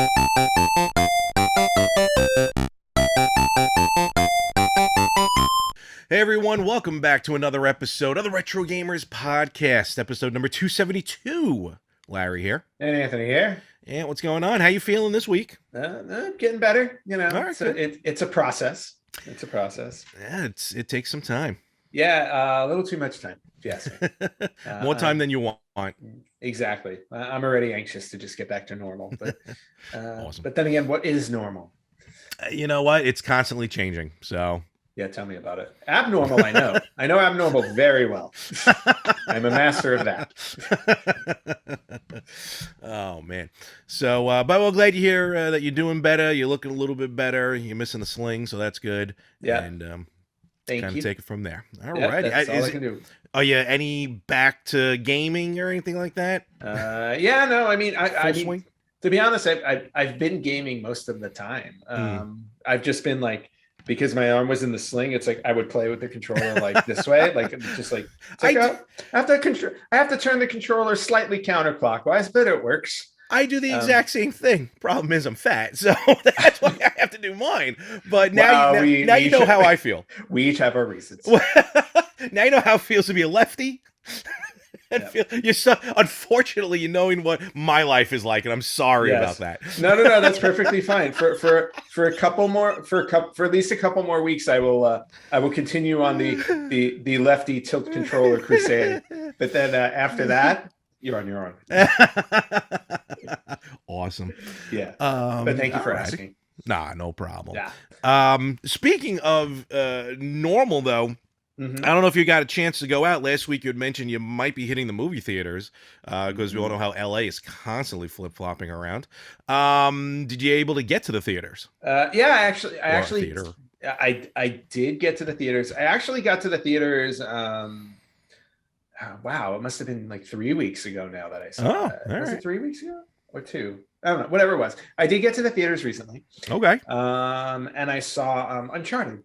Hey everyone, welcome back to another episode of the Retro Gamers Podcast, episode number 272. Larry here. And Anthony here. And what's going on? How you feeling this week? Getting better. You know, All right, it's a process. It's a process. Yeah, it takes some time. Yeah, a little too much time, if you ask me. More time than you want. Exactly. I'm already anxious to just get back to normal. But Awesome. But then again, what is normal? You know what? It's constantly changing, so... Yeah, tell me about it. Abnormal, I know. I know abnormal very well. I'm a master of that. Oh, man. So, but we're glad to hear that you're doing better. You're looking a little bit better. You're missing the sling, so that's good. Yeah. And Thank kind you. of take it from there. All Yep, righty. that's all I can do. Are you any back to gaming or anything like that? Yeah, no, I mean, Swing? to be honest, I've been gaming most of the time. I've just been like, because my arm was in the sling, it's like I would play with the controller like this way, like just like, I have to turn the controller slightly counterclockwise, but it works. I do the exact same thing. Problem is, I'm fat, so that's why I have to do mine. But now, you know how I feel. We each have our reasons. Now you know how it feels to be a lefty. Unfortunately, you knowing what my life is like, and I'm sorry about that. No, that's perfectly fine. For a couple more, for at least a couple more weeks, I will continue on the lefty tilt controller crusade. But then after that, you're on your own. Awesome. Yeah. But thank you for asking. Nah, no problem. Yeah. Speaking of normal though. Mm-hmm. I don't know if you got a chance to go out. Last week you had mentioned you might be hitting the movie theaters because we all know how LA is constantly flip-flopping around. Did you able to get to the theaters? Yeah, I did get to the theaters. I actually got to the theaters. Wow, it must have been like 3 weeks ago now that I saw that. Was it 3 weeks ago or 2? I don't know. Whatever it was. I did get to the theaters recently. Okay. And I saw Uncharted.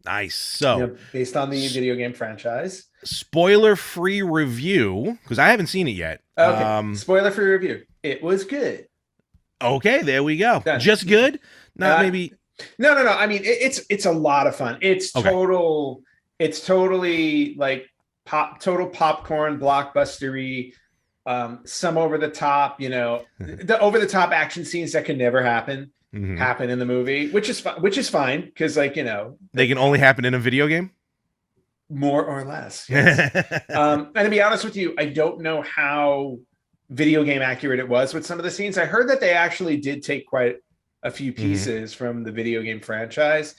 Nice. So, based on the video game franchise. Spoiler-free review, because I haven't seen it yet. Okay. Spoiler-free review. It was good. Okay, there we go. Done. Just good? Not maybe. No. I mean, it's a lot of fun. It's total. It's totally like total popcorn blockbustery. Some over the top. The over the top action scenes that can never happen. Mm-hmm. Happen in the movie, which is fine because they can only happen in a video game, more or less. Yes. And to be honest with you, I don't know how video game accurate it was with some of the scenes. I heard that they actually did take quite a few pieces from the video game franchise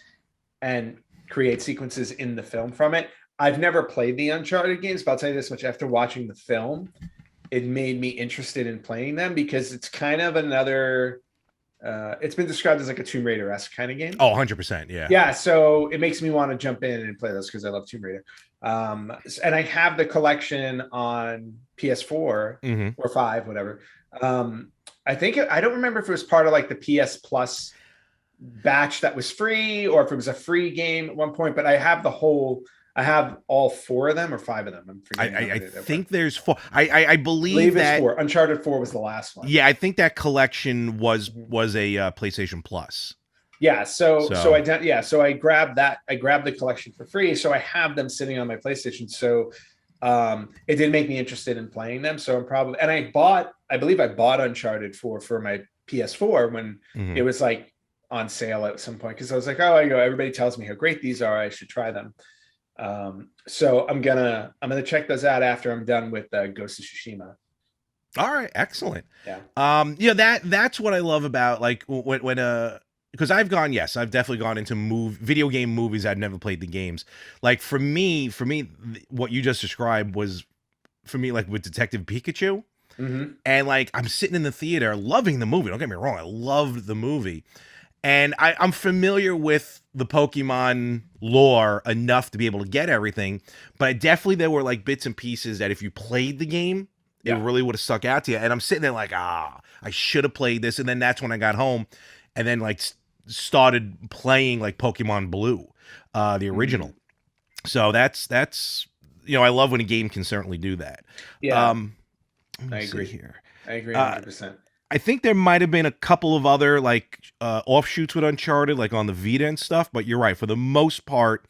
and create sequences in the film from it. I've never played the Uncharted games, but I'll tell you this much: after watching the film, it made me interested in playing them because it's kind of another. It's been described as like a Tomb Raider-esque kind of game. Oh, 100%, yeah. Yeah, so it makes me want to jump in and play those because I love Tomb Raider. And I have the collection on PS4 or 5, whatever. I don't remember if it was part of like the PS Plus batch that was free or if it was a free game at one point, but I have all 4 of them or 5 of them. I think there's 4. I believe that it's 4. Uncharted 4 was the last one. Yeah, I think that collection was a PlayStation Plus. Yeah, so I grabbed that. I grabbed the collection for free, so I have them sitting on my PlayStation. So it did make me interested in playing them. So I believe I bought Uncharted 4 for my PS4 when it was like on sale at some point because I was like, everybody tells me how great these are. I should try them. So I'm gonna check those out after I'm done with Ghost of Tsushima. All right, excellent. Yeah. That's what I love about like when because I've definitely gone into video game movies. I've never played the games. Like for me, what you just described was for me like with Detective Pikachu, and like I'm sitting in the theater loving the movie. Don't get me wrong, I loved the movie. And I'm familiar with the Pokemon lore enough to be able to get everything, but there were like bits and pieces that if you played the game, it really would have stuck out to you. And I'm sitting there like, I should have played this. And then that's when I got home and then like started playing like Pokemon Blue, the original. So that's I love when a game can certainly do that. Yeah, I agree here. I agree 100%. I think there might have been a couple of other like offshoots with Uncharted, like on the Vita and stuff. But you're right. For the most part,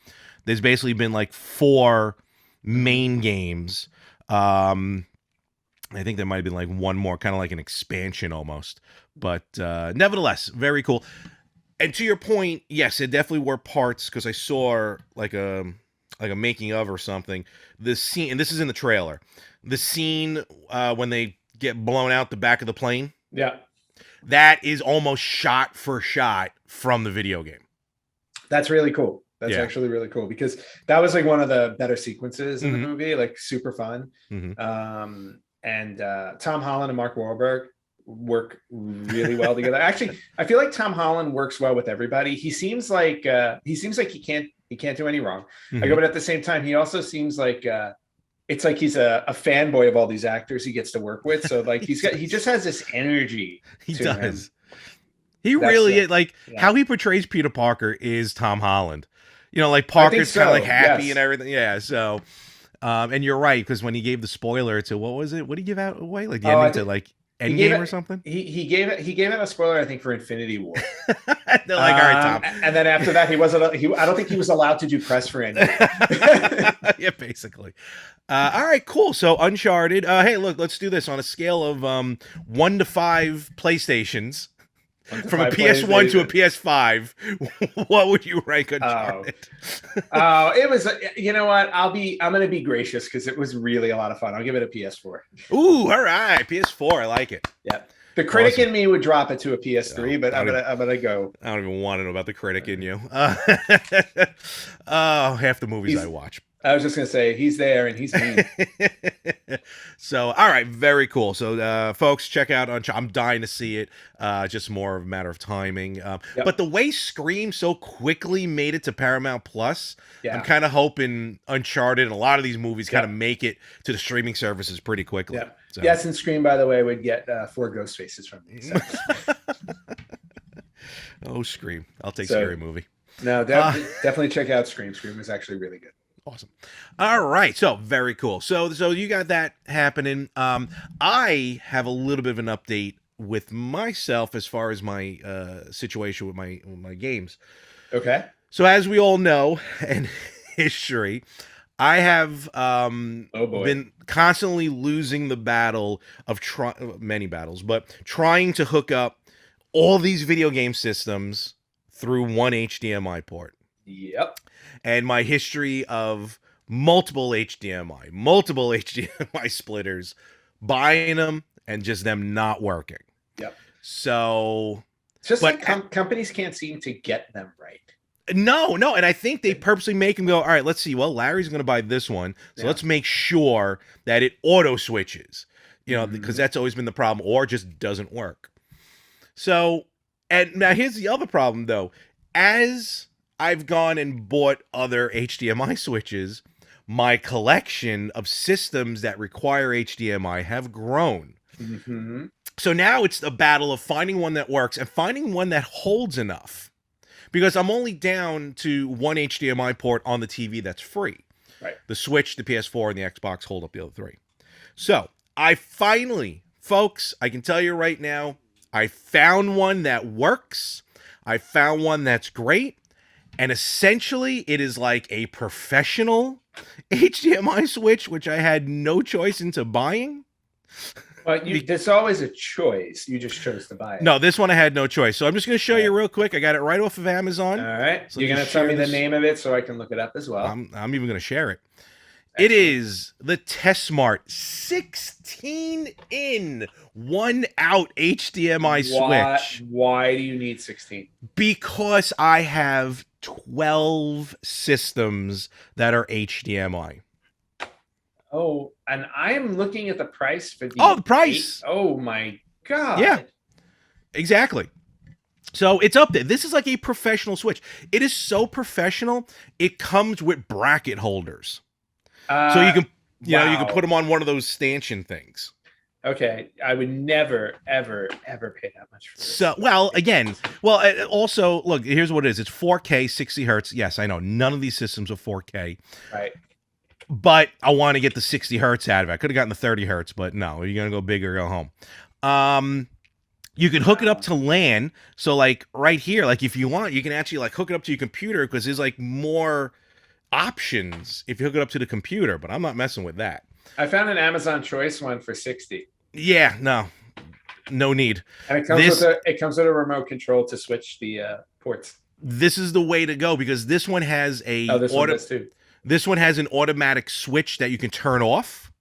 there's basically been like 4 main games. I think there might have been like one more, kind of like an expansion almost. But nevertheless, very cool. And to your point, yes, it definitely were parts, because I saw like a making of or something. The scene, and this is in the trailer. The scene when they get blown out the back of the plane. Yeah. That is almost shot for shot from the video game. That's really cool. That's actually really cool, because that was like one of the better sequences in the movie, like super fun. And Tom Holland and Mark Wahlberg work really well together. Actually, I feel like Tom Holland works well with everybody. He seems like he can't do any wrong. But at the same time, he also seems like it's like he's a fanboy of all these actors he gets to work with. So like he just has this energy. He does. He really is, like how he portrays Peter Parker is Tom Holland. You know, like Parker's kind of like happy and everything. Yeah. So, and you're right, because when he gave the spoiler to what was it? What did he give out away? Like the ending to like Endgame or something? He gave it a spoiler, I think, for Infinity War. They're like, all right, Tom. And then after that, I don't think he was allowed to do press for Endgame. Yeah, basically. All right, cool. So Uncharted. Hey, look, let's do this on a scale of 1 to 5 PlayStations. From a PS1 to a PS5, what would you rank Uncharted? It was. You know what? I'm going to be gracious, because it was really a lot of fun. I'll give it a PS4. Ooh, all right, PS4. I like it. Yeah. The critic in me would drop it to a PS3, but I'm gonna go. I don't even want to know about the critic in you. Half the movies I watch. I was just gonna say, he's there and he's mean. So, all right, very cool. So, folks, check out Uncharted. I'm dying to see it. Just more of a matter of timing. But the way Scream so quickly made it to Paramount Plus, I'm kind of hoping Uncharted and a lot of these movies kind of make it to the streaming services pretty quickly. Yeah. So. Yes, and Scream, by the way, would get 4 ghost faces from me. So. Oh, Scream! I'll take Scary Movie. No, definitely check out Scream. Scream is actually really good. Awesome. All right. So very cool. So you got that happening. I have a little bit of an update with myself as far as my situation with my games. Okay. So as we all know, in history, I have been constantly losing the battle of many battles, but trying to hook up all these video game systems through one HDMI port. Yep. And my history of multiple HDMI splitters, buying them and just them not working. Yep. So it's just like companies can't seem to get them right. No. And I think they purposely make them go, all right, let's see. Well, Larry's going to buy this one. So let's make sure that it auto switches, because that's always been the problem, or just doesn't work. So, and now here's the other problem though. As I've gone and bought other HDMI switches, my collection of systems that require HDMI have grown. So now it's a battle of finding one that works and finding one that holds enough. Because I'm only down to one HDMI port on the TV that's free. Right. The Switch, the PS4, and the Xbox hold up the other 3. So I finally, folks, I can tell you right now, I found one that works. I found one that's great. And essentially, it is like a professional HDMI switch, which I had no choice into buying. But there's always a choice. You just chose to buy it. No, this one I had no choice. So I'm just going to show you real quick. I got it right off of Amazon. All right. So you're going to tell me the name of it so I can look it up as well. I'm even going to share it. Excellent. It is the TestSmart 16-in 1-out HDMI switch. Why do you need 16? Because I have 12 systems that are HDMI. Oh, and I'm looking at the price for the price. Oh my God. Yeah, exactly. So it's up there. This is like a professional switch. It is so professional. It comes with bracket holders. So you can, you can put them on one of those stanchion things. Okay, I would never, ever, ever pay that much for this. So, also, look, here's what it is. It's 4K, 60 hertz. Yes, I know. None of these systems are 4K. Right. But I want to get the 60 hertz out of it. I could have gotten the 30 hertz, but no, you're going to go big or go home. You can hook it up to LAN. So like right here, like if you want, you can actually like hook it up to your computer because there's like more options if you hook it up to the computer. But I'm not messing with that. I found an Amazon Choice one for 60. Yeah, no need. And it comes with a remote control to switch the ports. This is the way to go because this one has this one has an automatic switch that you can turn off.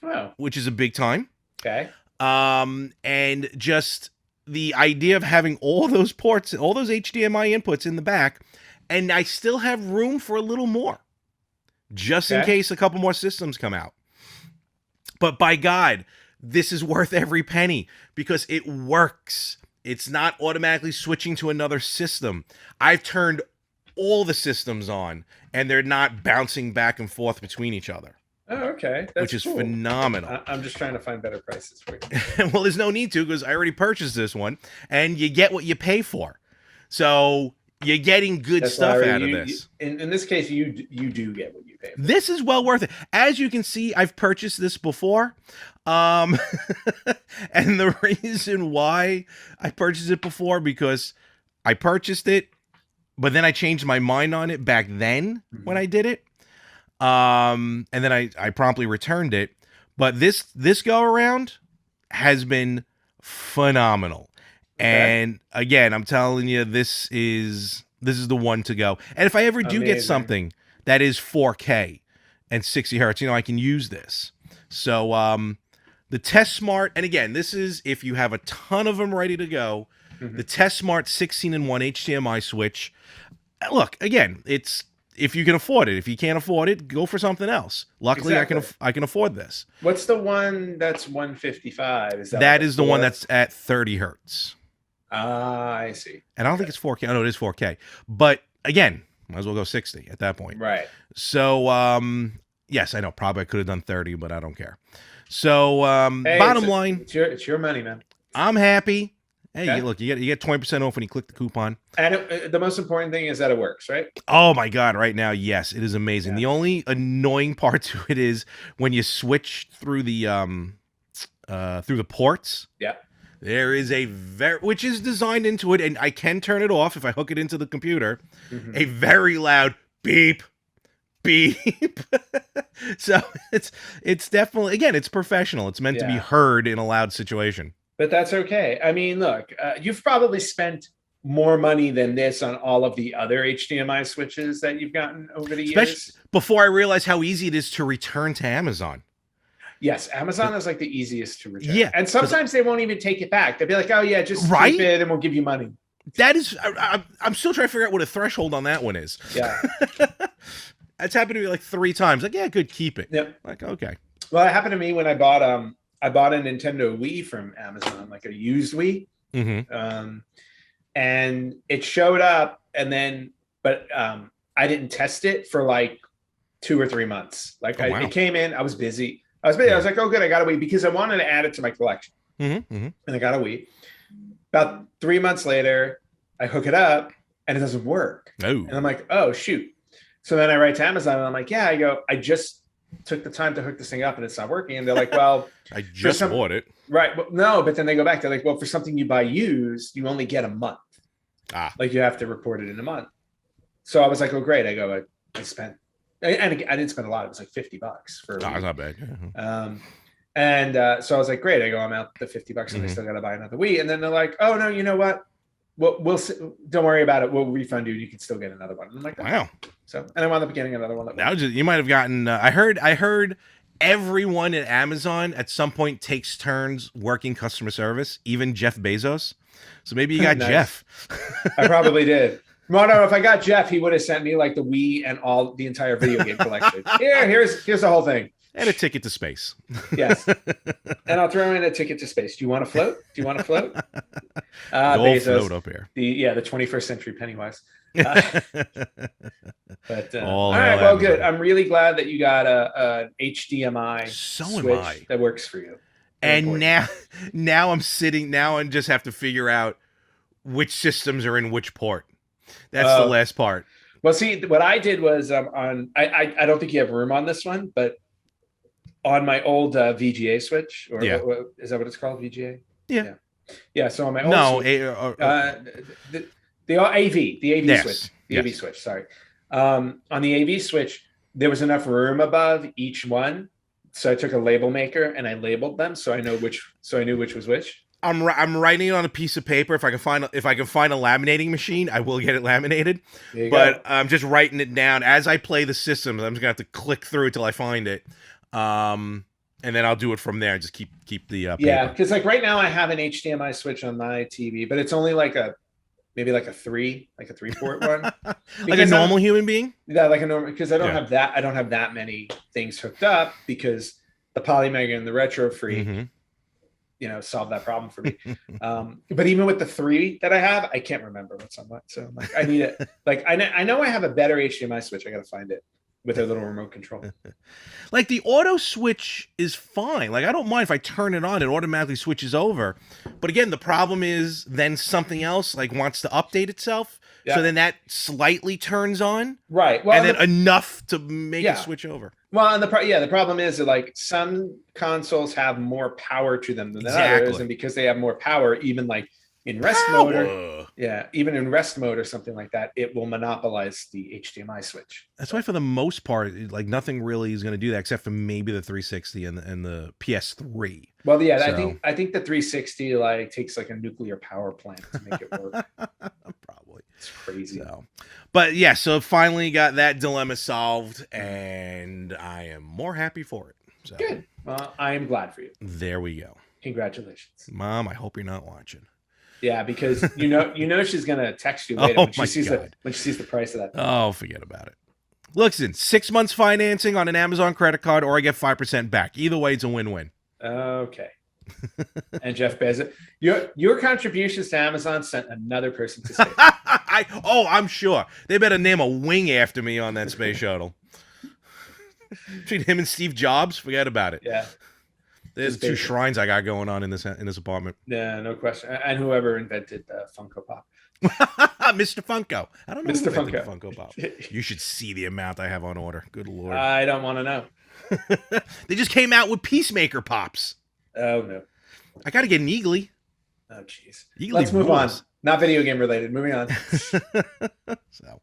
Oh. Which is a big time. Okay. And just the idea of having all those ports, all those HDMI inputs in the back, and I still have room for a little more, just in case a couple more systems come out. But by God, this is worth every penny because it works. It's not automatically switching to another system. I've turned all the systems on, and they're not bouncing back and forth between each other. Oh, okay. Which is phenomenal. I'm just trying to find better prices for you. Well, there's no need to because I already purchased this one, and you get what you pay for. So you're getting good stuff out of this. In this case, you do get what you pay for. This is well worth it. As you can see, I've purchased this before. And the reason why I purchased it before, because I purchased it, but then I changed my mind on it back then when I did it. And then I promptly returned it. But this go around has been phenomenal. And again, I'm telling you, this is the one to go. And if I ever do get something that is 4K and 60 hertz, you know, I can use this. So the Test Smart, and again, this is if you have a ton of them ready to go. The Test Smart 16-in-1 HDMI switch. Look, again, it's if you can afford it. If you can't afford it, go for something else. Luckily, I can afford this. What's the one that's 155? Is that is the one that's at 30 hertz. Ah, I see. And I don't think it's 4K. Oh, no, it is 4K. But again, might as well go 60 at that point. Right. So, yes, I know. Probably I could have done 30, but I don't care. So, hey, bottom line, it's your money, man. I'm happy. Hey, look, you get 20% off when you click the coupon. And the most important thing is that it works, right? Oh my God! Right now, yes, it is amazing. The only annoying part to it is when you switch through the ports. Yeah. There is which is designed into it, and I can turn it off if I hook it into the computer. A very loud beep, beep. So it's definitely, again, it's professional. It's meant to be heard in a loud situation. But that's okay. I mean, look, you've probably spent more money than this on all of the other HDMI switches that you've gotten over the years. Before I realized how easy it is to return to Amazon. Yes, Amazon is like the easiest to return. Yeah. And sometimes they won't even take it back. They'll be like, oh, yeah, just keep it and we'll give you money. That is, I'm still trying to figure out what a threshold on that one is. Yeah. That's happened to me like 3 times. Like, yeah, good, keep it. Yep. Like, okay. Well, it happened to me when I bought a Nintendo Wii from Amazon, like a used Wii. And it showed up, but I didn't test it for like 2 or 3 months. Like it came in, I was busy. I was like, oh, good, I got a Wii because I wanted to add it to my collection. And I got a Wii. About 3 months later, I hook it up and it doesn't work. And I'm like, oh, shoot. So then I write to Amazon and I'm like, yeah, I just took the time to hook this thing up and it's not working. And they're like, well, I just bought it. Right. Well, no, but then they go back. They're like, well, for something you buy used, you only get a month. Like you have to report it in a month. So I was like, oh, great. I spent, and I didn't spend a lot. It was like $50 for. No, it's not bad. So I was like, great. I'm out the $50 and I still got to buy another Wii. And then they're like, oh no, you know what? We'll don't worry about it. We'll refund you. You can still get another one. And I'm like, wow. So, and I wound up getting another one. You might have gotten. I heard everyone at Amazon at some point takes turns working customer service, even Jeff Bezos. So maybe you got Jeff. I probably did. Well, no, if I got Jeff, he would have sent me like the Wii and the entire video game collection. Here's the whole thing. And a ticket to space. Yes. And I'll throw in a ticket to space. Do you want to float? Bezos, float up here. The 21st century Pennywise. But all right, well, good. I'm really glad that you got a HDMI switch that works for you. And now I'm sitting now and just have to figure out which systems are in which port. That's the last part. Well, see, what I did was I don't think you have room on this one, but on my old VGA switch, is that what it's called, VGA? Yeah. Yeah, so on my old No, Switch, uh, the, the AV switch, yes, the AV yes. switch. Sorry, on the AV switch, there was enough room above each one, so I took a label maker and I labeled them, so I knew which was which. I'm writing it on a piece of paper. If I can find a laminating machine, I will get it laminated. There you But go. I'm just writing it down as I play the systems. I'm just gonna have to click through till I find it, and then I'll do it from there. Just keep the Yeah, paper. because like right now I have an HDMI switch on my TV, but it's only like a maybe like a 3 port one Like a because normal human being. yeah, like a normal because Yeah. I don't have that many things hooked up because the Polymega and the Retro Freak, Mm-hmm. solve that problem for me. But even with the three that I have, I can't remember what's on what. So like I need it. Like I know I have a better HDMI switch. I got to find it with a little remote control. Like the auto switch is fine. Like I don't mind if I turn it on, it automatically switches over. But again, the problem is then something else like wants to update itself. Yeah. So then that slightly turns on. Right. Well, And then enough to make Yeah. it switch over. well, and the problem is that like some consoles have more power to them than others, Exactly. and because they have more power, even like in rest mode, Power. even in rest mode or something like that, it will monopolize the HDMI switch. That's why for the most part, like nothing really is going to do that except for maybe the 360 and the PS3. Well, yeah, So- I think the 360 like takes like a nuclear power plant to make it work. Probably. It's crazy. So, but yeah, so finally got that dilemma solved, and I am more happy for it. So Good. Well, I am glad for you. there we go. Congratulations. Mom, I hope you're not watching. Yeah, because you know she's gonna text you later Oh, when she my sees God. the price of that. Oh, forget about it. Listen, 6 months financing on an Amazon credit card, or I get 5% back. Either way, it's a win-win. Okay. And Jeff Bezos, your contributions to Amazon sent another person to space. I'm sure they better name a wing after me on that space shuttle. Between him and Steve Jobs, forget about it. Yeah. There's Just 2 basic. shrines I got going on in this apartment. Yeah, no question. And whoever invented Funko Pop. Mr. Funko. I don't know Mr. who invented Funko. Funko Pop. You should see the amount I have on order. Good Lord. I don't want to know. They just came out with Peacemaker Pops. Oh no. I got to get an Eagly. Oh jeez. Eagly Let's move on. rules. Not video game related. Moving on. So,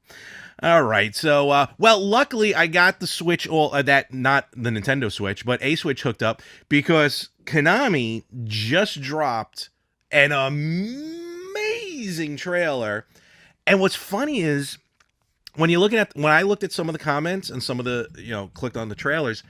all right. So, well, luckily I got the Switch, that not the Nintendo Switch, but a Switch hooked up because Konami just dropped an amazing trailer. And what's funny is when I looked at some of the comments and some of the, clicked on the trailers,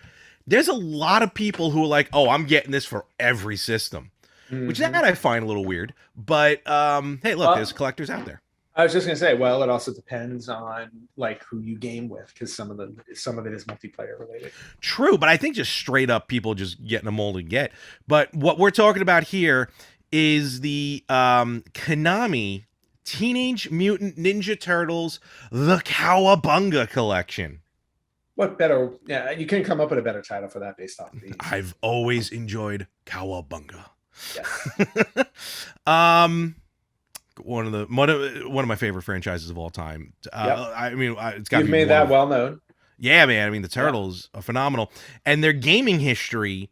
there's a lot of people who are like, "Oh, I'm getting this for every system," which Mhm. that I find a little weird. But hey, look, there's collectors out there. I was just gonna say, well, it also depends on like who you game with, because some of it is multiplayer related. True, but I think just straight up people just getting them all to get. But what we're talking about here is the Konami Teenage Mutant Ninja Turtles: The Cowabunga Collection. What better? Yeah, you can come up with a better title for that based off the. I've always enjoyed Cowabunga. Yes. One of my favorite franchises of all time. I mean, it's got to You've be made that well known. Yeah, man. I mean, the Turtles are phenomenal, and their gaming history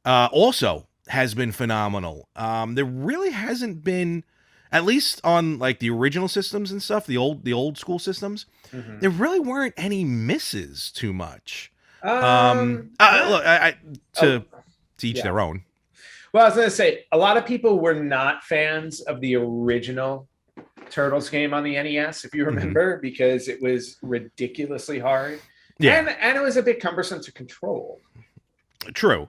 also has been phenomenal. There really hasn't been, at least on like the original systems and stuff, the old school systems, Mhm. there really weren't any misses too much. Look, to each their own. Well, I was going to say, a lot of people were not fans of the original Turtles game on the NES, if you remember, because it was ridiculously hard. Yeah, and it was a bit cumbersome to control. true.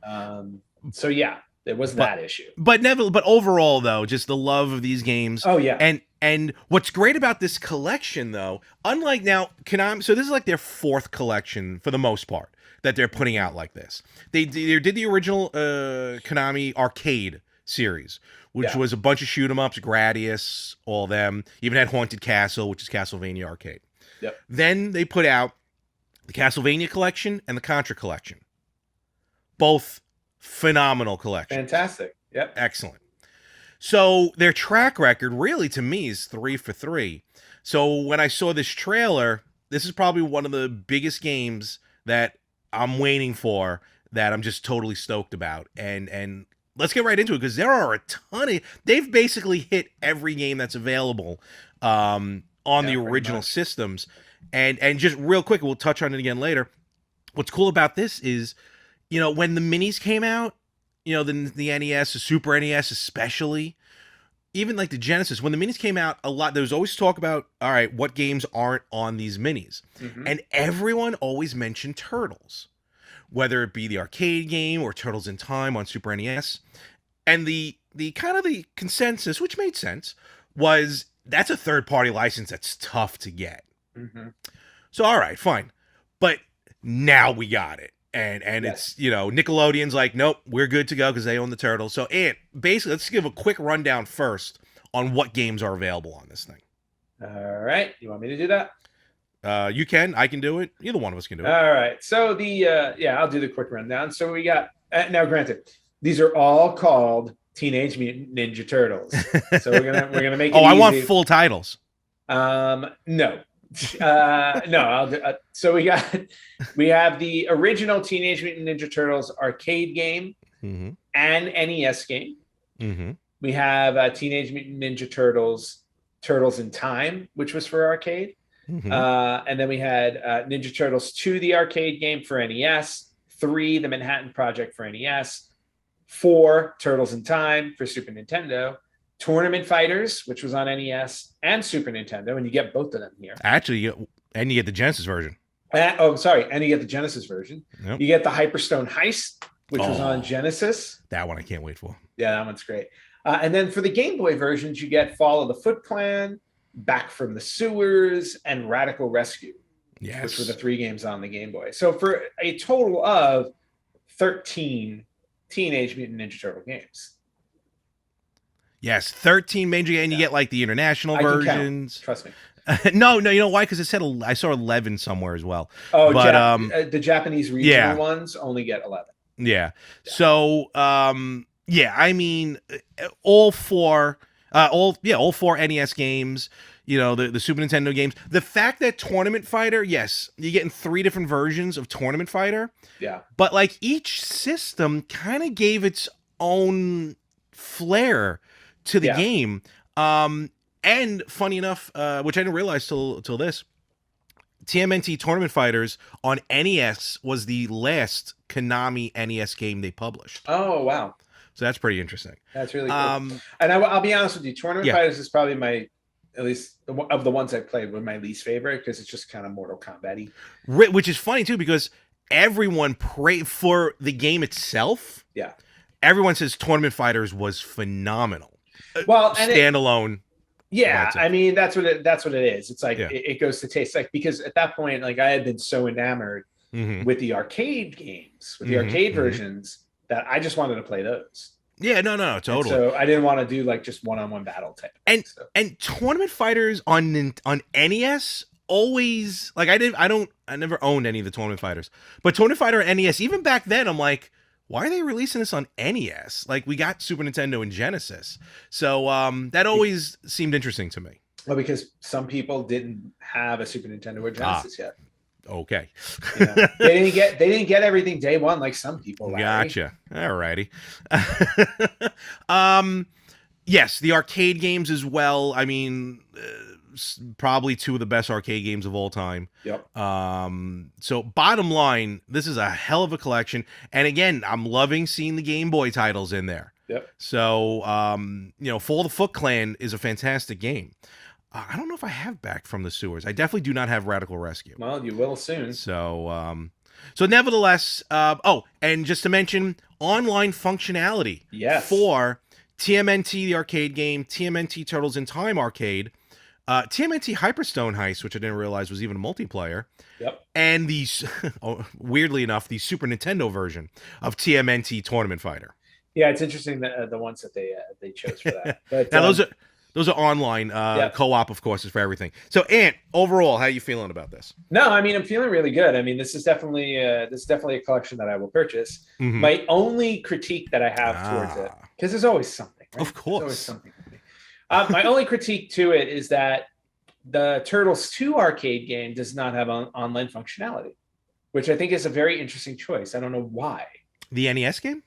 So yeah, there was that issue. But overall, though, just the love of these games. Oh yeah, and what's great about this collection, though, unlike now Konami, so this is like their 4th collection for the most part that they're putting out like this. They did the original Konami arcade series, which was a bunch of shoot 'em ups, Gradius, all them. Even had Haunted Castle, which is Castlevania arcade. Yep. Then they put out the Castlevania collection and the Contra collection. Both phenomenal collections. fantastic. Yep. Excellent. So their track record really to me is 3 for 3. So when I saw this trailer, this is probably one of the biggest games that I'm waiting for, that I'm just totally stoked about. And let's get right into it because there are a ton of. They've basically hit every game that's available on the original systems, and just real quick, we'll touch on it again later. What's cool about this is, when the minis came out, the NES, the Super NES especially, even like the Genesis, when the minis came out, there was always talk about, all right, what games aren't on these minis, and everyone always mentioned Turtles, whether it be the arcade game or Turtles in Time on Super NES. And the kind of the consensus, which made sense, was that's a third-party license that's tough to get. So, all right, fine. But now we got it. And it's, Nickelodeon's like, nope, we're good to go because they own the Turtles. So, basically, let's give a quick rundown first on what games are available on this thing. All right. You want me to do that? You can. I can do it. Either one of us can do it. All right. So I'll do the quick rundown. So we got, now granted, these are all called Teenage Mutant Ninja Turtles. So we're gonna make it I easy. want full titles. No. No, I'll do, so we have the original Teenage Mutant Ninja Turtles arcade game and NES game. We have Teenage Mutant Ninja Turtles in Time, which was for arcade. And then we had Ninja Turtles 2, the arcade game for NES, 3, the Manhattan Project for NES, 4, Turtles in Time for Super Nintendo, Tournament Fighters, which was on NES and Super Nintendo, and you get both of them here. Actually, and you get the Genesis version. And you get the Genesis version. Yep. You get the Hyperstone Heist, which was on Genesis. That one I can't wait for. Yeah, that one's great. And then for the Game Boy versions, you get Fall of the Foot Clan, Back from the Sewers, and Radical Rescue, which were the 3 games on the Game Boy. So for a total of 13 Teenage Mutant Ninja Turtle games. Yes, 13 major, and you get like the international versions. Trust me. No, you know why? Because it said I saw 11 somewhere as well. Oh, but the Japanese regional ones only get 11. Yeah. So, I mean, all four NES games. The Super Nintendo games. The fact that Tournament Fighter, yes, you're getting 3 different versions of Tournament Fighter. Yeah. But like each system kind of gave its own flair to the game. And funny enough, which I didn't realize till this, TMNT Tournament Fighters on NES was the last Konami NES game they published. Oh, wow. So that's pretty interesting. That's really cool. And I'll be honest with you, Tournament Fighters is probably at least of the ones I played, were my least favorite because it's just kind of Mortal Kombat-y. Which is funny too, because everyone prayed for the game itself. Yeah. Everyone says Tournament Fighters was phenomenal. Well, standalone. Yeah, I mean that's what it is. It's like it goes to taste, like, because at that point, like, I had been so enamored with the arcade games, with the arcade versions, that I just wanted to play those. Yeah, no, totally. And so I didn't want to do like just one-on-one battle type. And Tournament Fighters on NES always, like, I never owned any of the Tournament Fighters, but Tournament Fighter on NES, even back then, I'm like, why are they releasing this on NES? Like, we got Super Nintendo and Genesis. So that always seemed interesting to me. Well, because some people didn't have a Super Nintendo or Genesis yet. Okay. They didn't get everything day one like some people. Larry. Gotcha. All righty. Yes, the arcade games as well. I mean, probably 2 of the best arcade games of all time. Yep. So bottom line, this is a hell of a collection. And again, I'm loving seeing the Game Boy titles in there. Yep. So, Fall of the Foot Clan is a fantastic game. I don't know if I have Back from the Sewers. I definitely do not have Radical Rescue. Well, you will soon. So, nevertheless, and just to mention, online functionality for TMNT, the arcade game, TMNT Turtles in Time arcade, TMNT Hyperstone Heist, which I didn't realize was even a multiplayer. Yep. And the, weirdly enough, the Super Nintendo version of TMNT Tournament Fighter. Yeah, it's interesting that the ones that they chose for that. But now those are online. Co-op, of course, is for everything. So, Ant, overall, how are you feeling about this? No, I mean, I'm feeling really good. I mean, this is definitely a collection that I will purchase. My only critique that I have towards it, because there's always something. Right? Of course, there's always something. My only critique to it is that the Turtles 2 arcade game does not have online functionality, which I think is a very interesting choice. I don't know why. The NES game?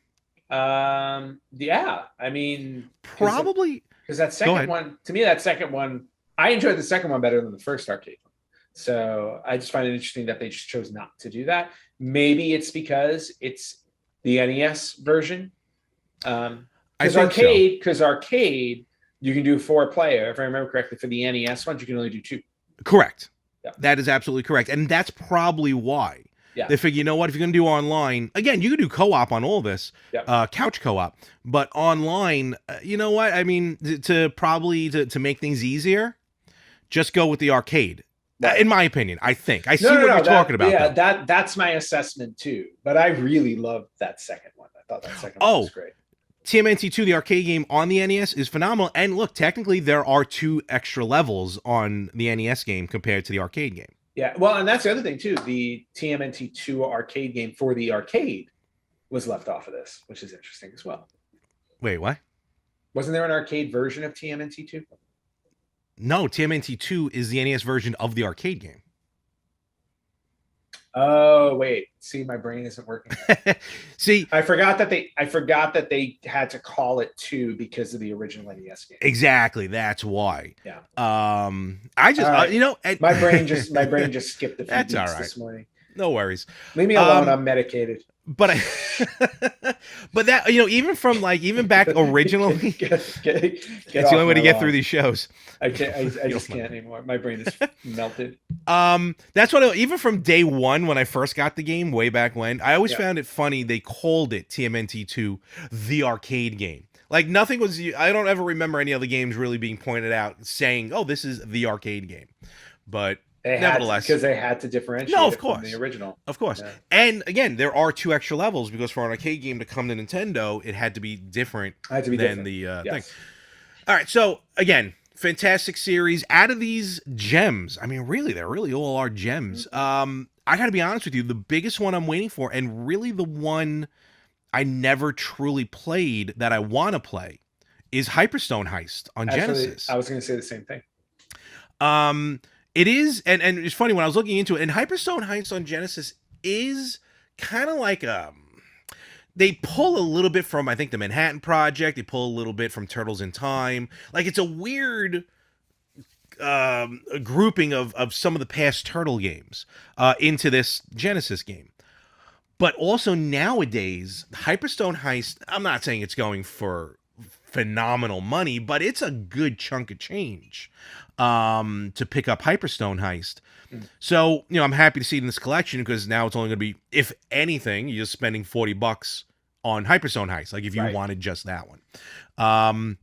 Yeah, I mean, Probably. because that Go second ahead. one, to me, that second one, I enjoyed the second one better than the first arcade one. So I just find it interesting that they just chose not to do that. Maybe it's because it's the NES version. I Because think so. arcade, you can do 4 player. If I remember correctly, for the NES ones, you can only do 2. Correct. Yeah. That is absolutely correct. And that's probably why. Yeah. They figure, you know what, if you're going to do online, again, you can do co-op on all this, Yeah. couch co-op, but online, you know what? I mean, to make things easier, just go with the arcade. Right. In my opinion, I think. I see No, what you're talking about, yeah, though. that's my assessment too. But I really loved that second one. I thought that second one was great. TMNT 2, the arcade game on the NES, is phenomenal. And look, technically, there are 2 extra levels on the NES game compared to the arcade game. Yeah, well, and that's the other thing too. The TMNT 2 arcade game for the arcade was left off of this, which is interesting as well. Wait, what? Wasn't there an arcade version of TMNT 2? No, TMNT 2 is the NES version of the arcade game. Oh wait, see, my brain isn't working. See, I forgot that they had to call it 2 because of the original NES game. Exactly, that's why. Yeah. I just right. My brain just skipped a few that's beats all right. this morning. No worries. Leave me alone. I'm medicated. But but that, even back originally, it's the only way to get through these shows. I just can't anymore. My brain is melted. That's what even from day one when I first got the game way back when, I always found it funny they called it TMNT 2, the arcade game. Like nothing was. I don't ever remember any other games really being pointed out saying, "Oh, this is the arcade game," but. Nevertheless, because they had to differentiate of course. from the original. Of course. Yeah. And again, there are 2 extra levels because for an arcade game to come to Nintendo, it had to be different than the thing. All right, so again, fantastic series. Out of these gems, I mean, really, they really all are gems. I got to be honest with you, the biggest one I'm waiting for, and really the one I never truly played that I want to play, is Hyperstone Heist on Genesis. I was going to say the same thing. It is, and it's funny when I was looking into it, and Hyperstone Heist on Genesis is kind of like they pull a little bit from, I think, the Manhattan Project. They pull a little bit from Turtles in Time. Like it's a weird grouping of some of the past Turtle games into this Genesis game. But also nowadays, Hyperstone Heist, I'm not saying it's going for phenomenal money, but it's a good chunk of change to pick up Hyperstone Heist. So, I'm happy to see it in this collection because now it's only going to be, if anything, you're just spending $40 on Hyperstone Heist, like if you wanted just that one.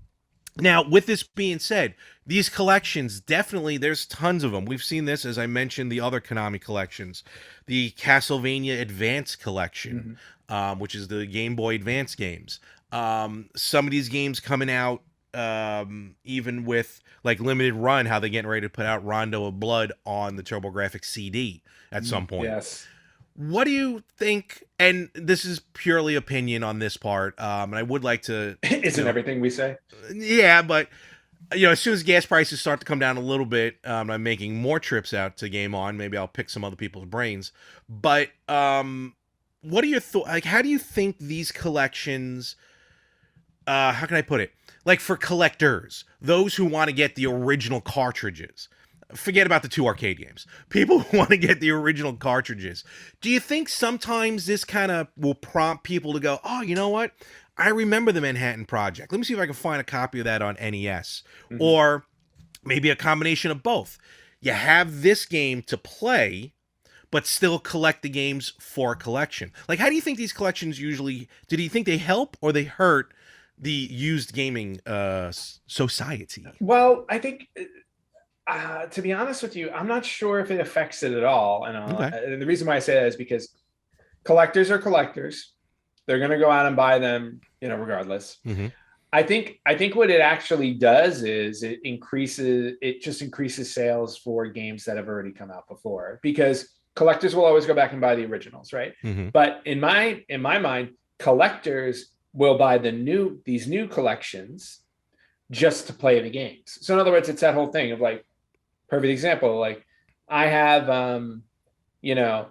Now, with this being said, these collections, definitely, there's tons of them. We've seen this, as I mentioned, the other Konami collections. The Castlevania Advance collection, which is the Game Boy Advance games. Some of these games coming out, even with like limited run, how they're getting ready to put out Rondo of Blood on the TurboGrafx CD at some point. Yes. What do you think? And this is purely opinion on this part. And I would like to. Isn't everything we say? Yeah, but as soon as gas prices start to come down a little bit, I'm making more trips out to Game On. Maybe I'll pick some other people's brains. But what are your thoughts? Like, how do you think these collections? How can I put it? Like for collectors, those who want to get the original cartridges, forget about the 2 arcade games. People who want to get the original cartridges. Do you think sometimes this kind of will prompt people to go, oh, you know what? I remember the Manhattan Project. Let me see if I can find a copy of that on NES. Or maybe a combination of both. You have this game to play, but still collect the games for a collection. Like, how do you think these collections usually, do you think they help or they hurt the used gaming society? Well, I think, to be honest with you, I'm not sure if it affects it at all. And the reason why I say that is because collectors are collectors. They're going to go out and buy them, regardless. I think what it actually does is it just increases sales for games that have already come out before, because collectors will always go back and buy the originals, right? But in my mind, collectors will buy these new collections just to play the games. So in other words, it's that whole thing of like, perfect example, like I have I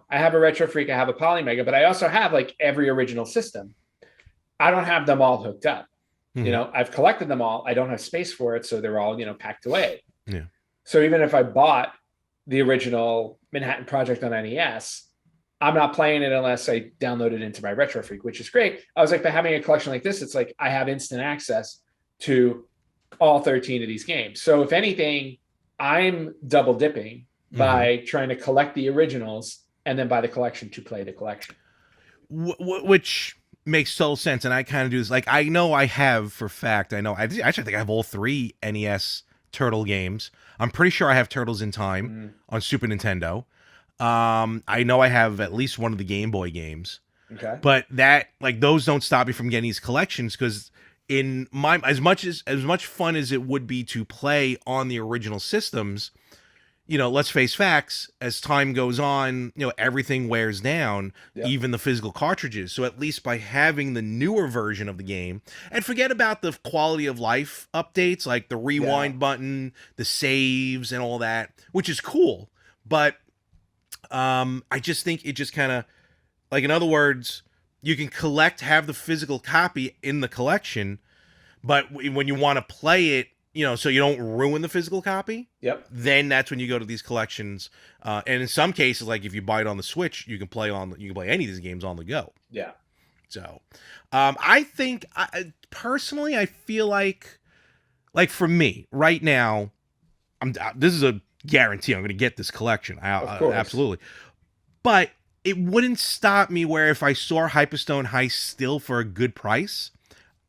have a Retro Freak, I have a Polymega, but I also have like every original system. I don't have them all hooked up. Mhm. I've collected them all. I don't have space for it, so they're all packed away. Yeah. So even if I bought the original Manhattan Project on NES, I'm not playing it unless I download it into my Retro Freak, which is great. I was like, by having a collection like this, it's like I have instant access to all 13 of these games. So if anything, I'm double dipping by trying to collect the originals and then buy the collection to play the collection. Which makes total sense, and I kind of do this. Like, I know I have for fact. I know. Actually think I have all three NES Turtle games. I'm pretty sure I have Turtles in Time on Super Nintendo. I know I have at least one of the Game Boy games. Okay. But that, like, those don't stop me from getting these collections, because in my as much fun as it would be to play on the original systems, let's face facts, as time goes on, everything wears down, Yep. even the physical cartridges. So at least by having the newer version of the game, and forget about the quality of life updates, like the rewind button, the saves, and all that, which is cool. But I just think it just kind of, like, in other words, you can have the physical copy in the collection, but when you want to play it, so you don't ruin the physical copy. Yep. Then that's when you go to these collections. And in some cases, like if you buy it on the Switch, you can play any of these games on the go. Yeah. So, I think, personally, I feel like for me right now, this is a guarantee. I'm going to get this collection. Of course. Absolutely. But it wouldn't stop me where if I saw Hyperstone Heist still for a good price,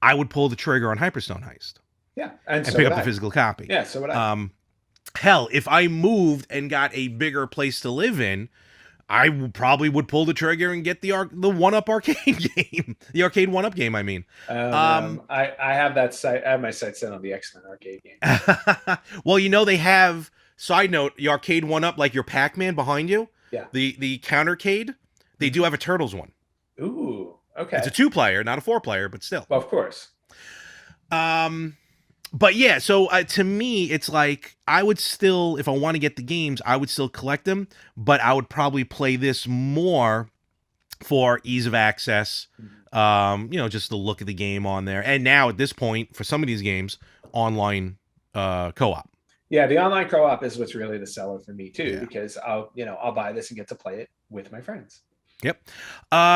I would pull the trigger on Hyperstone Heist. Yeah, and so pick up the physical copy. Yeah, so would I. Hell, if I moved and got a bigger place to live in, I probably would pull the trigger and get the 1-Up arcade game, the arcade 1-Up game. I mean, I have that site. I have my sights set on the X-Men arcade game. Well, they have, side note, the arcade 1-Up, like your Pac-Man behind you. Yeah. The countercade, they do have a Turtles one. Ooh, okay. It's a 2-player, not a 4-player, but still. Well, of course. But yeah, so to me, it's like I would still, if I want to get the games, I would still collect them, but I would probably play this more for ease of access. Just the look of the game on there, and now at this point, for some of these games, online co-op. Yeah, the online co-op is what's really the seller for me too, because I'll buy this and get to play it with my friends. Yep.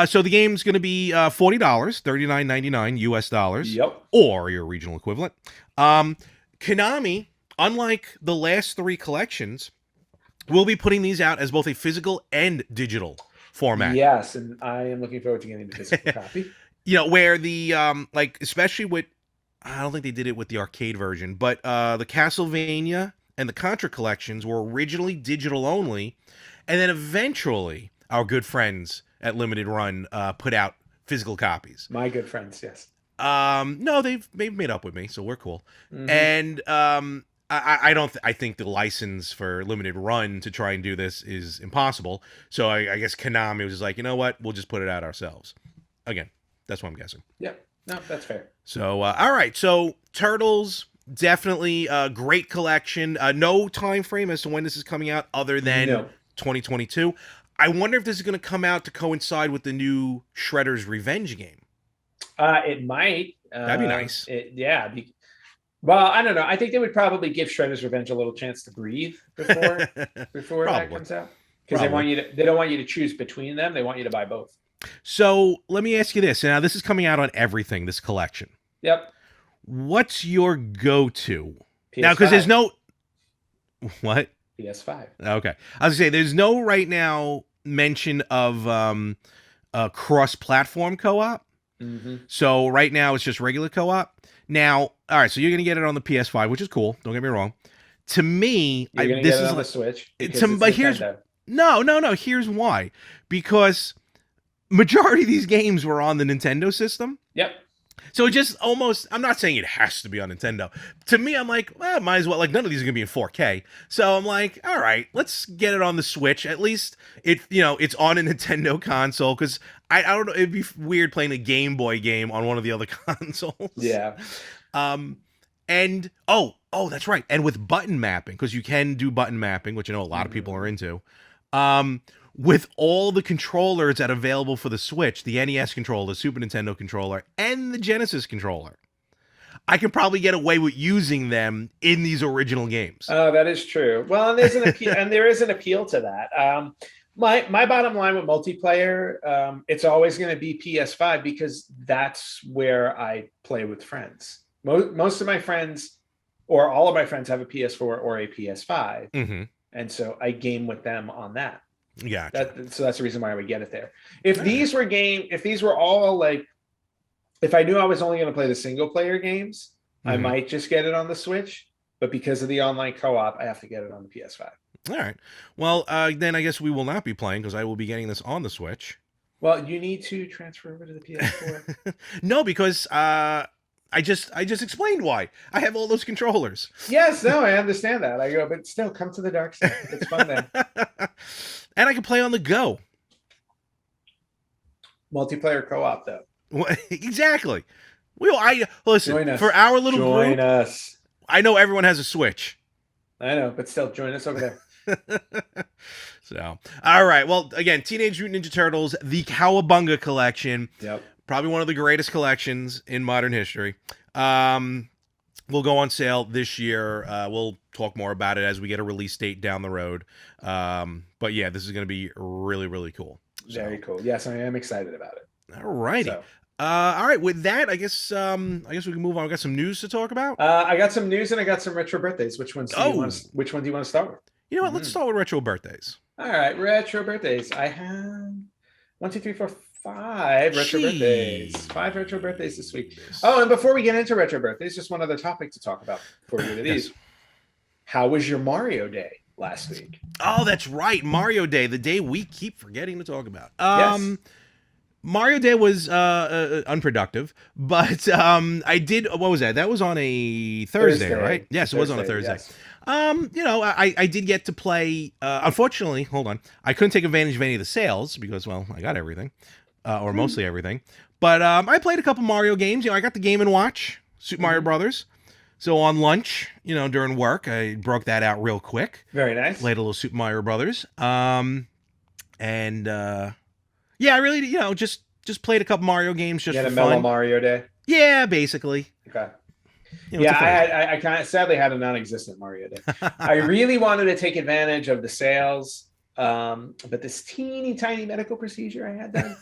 So the game's going to be $40, $39.99 US dollars. Yep. Or your regional equivalent. Konami, unlike the last three collections, will be putting these out as both a physical and digital format. Yes, and I am looking forward to getting the physical copy. Where the especially with, I don't think they did it with the arcade version, but the Castlevania and the Contra collections were originally digital only, and then eventually our good friends at Limited Run put out physical copies. My good friends, yes. No, they've made up with me, so we're cool. And I think the license for Limited Run to try and do this is impossible. So I guess Konami was just like, you know what, we'll just put it out ourselves. Again, that's what I'm guessing. Yeah, no, that's fair. So all right, so Turtles, definitely a great collection. No time frame as to when this is coming out, other than 2022. I wonder if this is going to come out to coincide with the new Shredder's Revenge game. It might. That'd be nice. Well, I don't know. I think they would probably give Shredder's Revenge a little chance to breathe before that comes out, because they don't want you to choose between them. They want you to buy both. So let me ask you this. Now, this is coming out on everything, this collection. Yep. What's your go-to? PS5. Now, because there's no... What? PS5. Okay. I was going to say, there's no right now mention of cross-platform co-op. So right now it's just regular co-op. Now, all right, so you're going to get it on the PS5, which is cool. Don't get me wrong. To me, you're going to get it on the Switch. But here's... No. Here's why. Because majority of these games were on the Nintendo system. Yep. So it just almost, I'm not saying it has to be on Nintendo. To me, I'm like, well, might as well. Like, none of these are going to be in 4K. So I'm like, all right, let's get it on the Switch. At least it's on a Nintendo console, because I don't know, it'd be weird playing a Game Boy game on one of the other consoles. Yeah. And that's right. And with button mapping, because you can do button mapping, which I know a lot of people are into. with all the controllers that are available for the Switch, the NES controller, the Super Nintendo controller, and the Genesis controller, I can probably get away with using them in these original games. Oh, that is true. Well, and there's an appeal, and there is an appeal to that. My bottom line with multiplayer, it's always going to be PS5 because that's where I play with friends. Most of my friends, or all of my friends, have a PS4 or a PS5, and so I game with them on that. Yeah. So that's the reason why I would get it there. If these were all like, if I knew I was only going to play the single player games, I might just get it on the Switch. But because of the online co-op, I have to get it on the PS5. All right. Well, then I guess we will not be playing because I will be getting this on the Switch. Well, you need to transfer over to the PS4. No, because I just explained why. I have all those controllers. Yes, no, I understand that. I go, but still, come to the dark side. It's fun then. And I can play on the go. Multiplayer co-op, though. Exactly. Listen for our little join group. Us. I know everyone has a Switch. I know, but still, join us over there. So, all right. Well, again, Teenage Mutant Ninja Turtles, the Cowabunga collection. Yep. Probably one of the greatest collections in modern history. Will go on sale this year. We'll talk more about it as we get a release date down the road. But yeah, this is going to be really, really cool. Very cool. Yes, I am excited about it. All righty. So. All right. With that, I guess we can move on. We got some news to talk about. I got some news and I got some retro birthdays. Which one do you want to start with? You know what? Let's start with retro birthdays. All right, retro birthdays. I have 1, 2, 3, 4, 5 retro birthdays. 5 retro birthdays this week. Oh, and before we get into retro birthdays, just one other topic to talk about before we get to these. Yes. How was your Mario Day last week? Oh, that's right, Mario Day, the day we keep forgetting to talk about. Yes. Mario Day was unproductive, but I did. What was that? That was on a Thursday. Right? Yes, it was on a Thursday. Yes. I did get to play. Unfortunately, hold on, I couldn't take advantage of any of the sales because, well, I got everything, or mostly everything. But I played a couple Mario games. I got the Game & Watch, Super Mario Brothers. So on lunch, during work, I broke that out real quick. Very nice. Played a little Super Mario Brothers. Yeah, I really, just played a couple Mario games just for fun. You had a mellow Mario Day? Yeah, basically. Okay. I kind of sadly had a non-existent Mario Day. I really wanted to take advantage of the sales, but this teeny tiny medical procedure I had done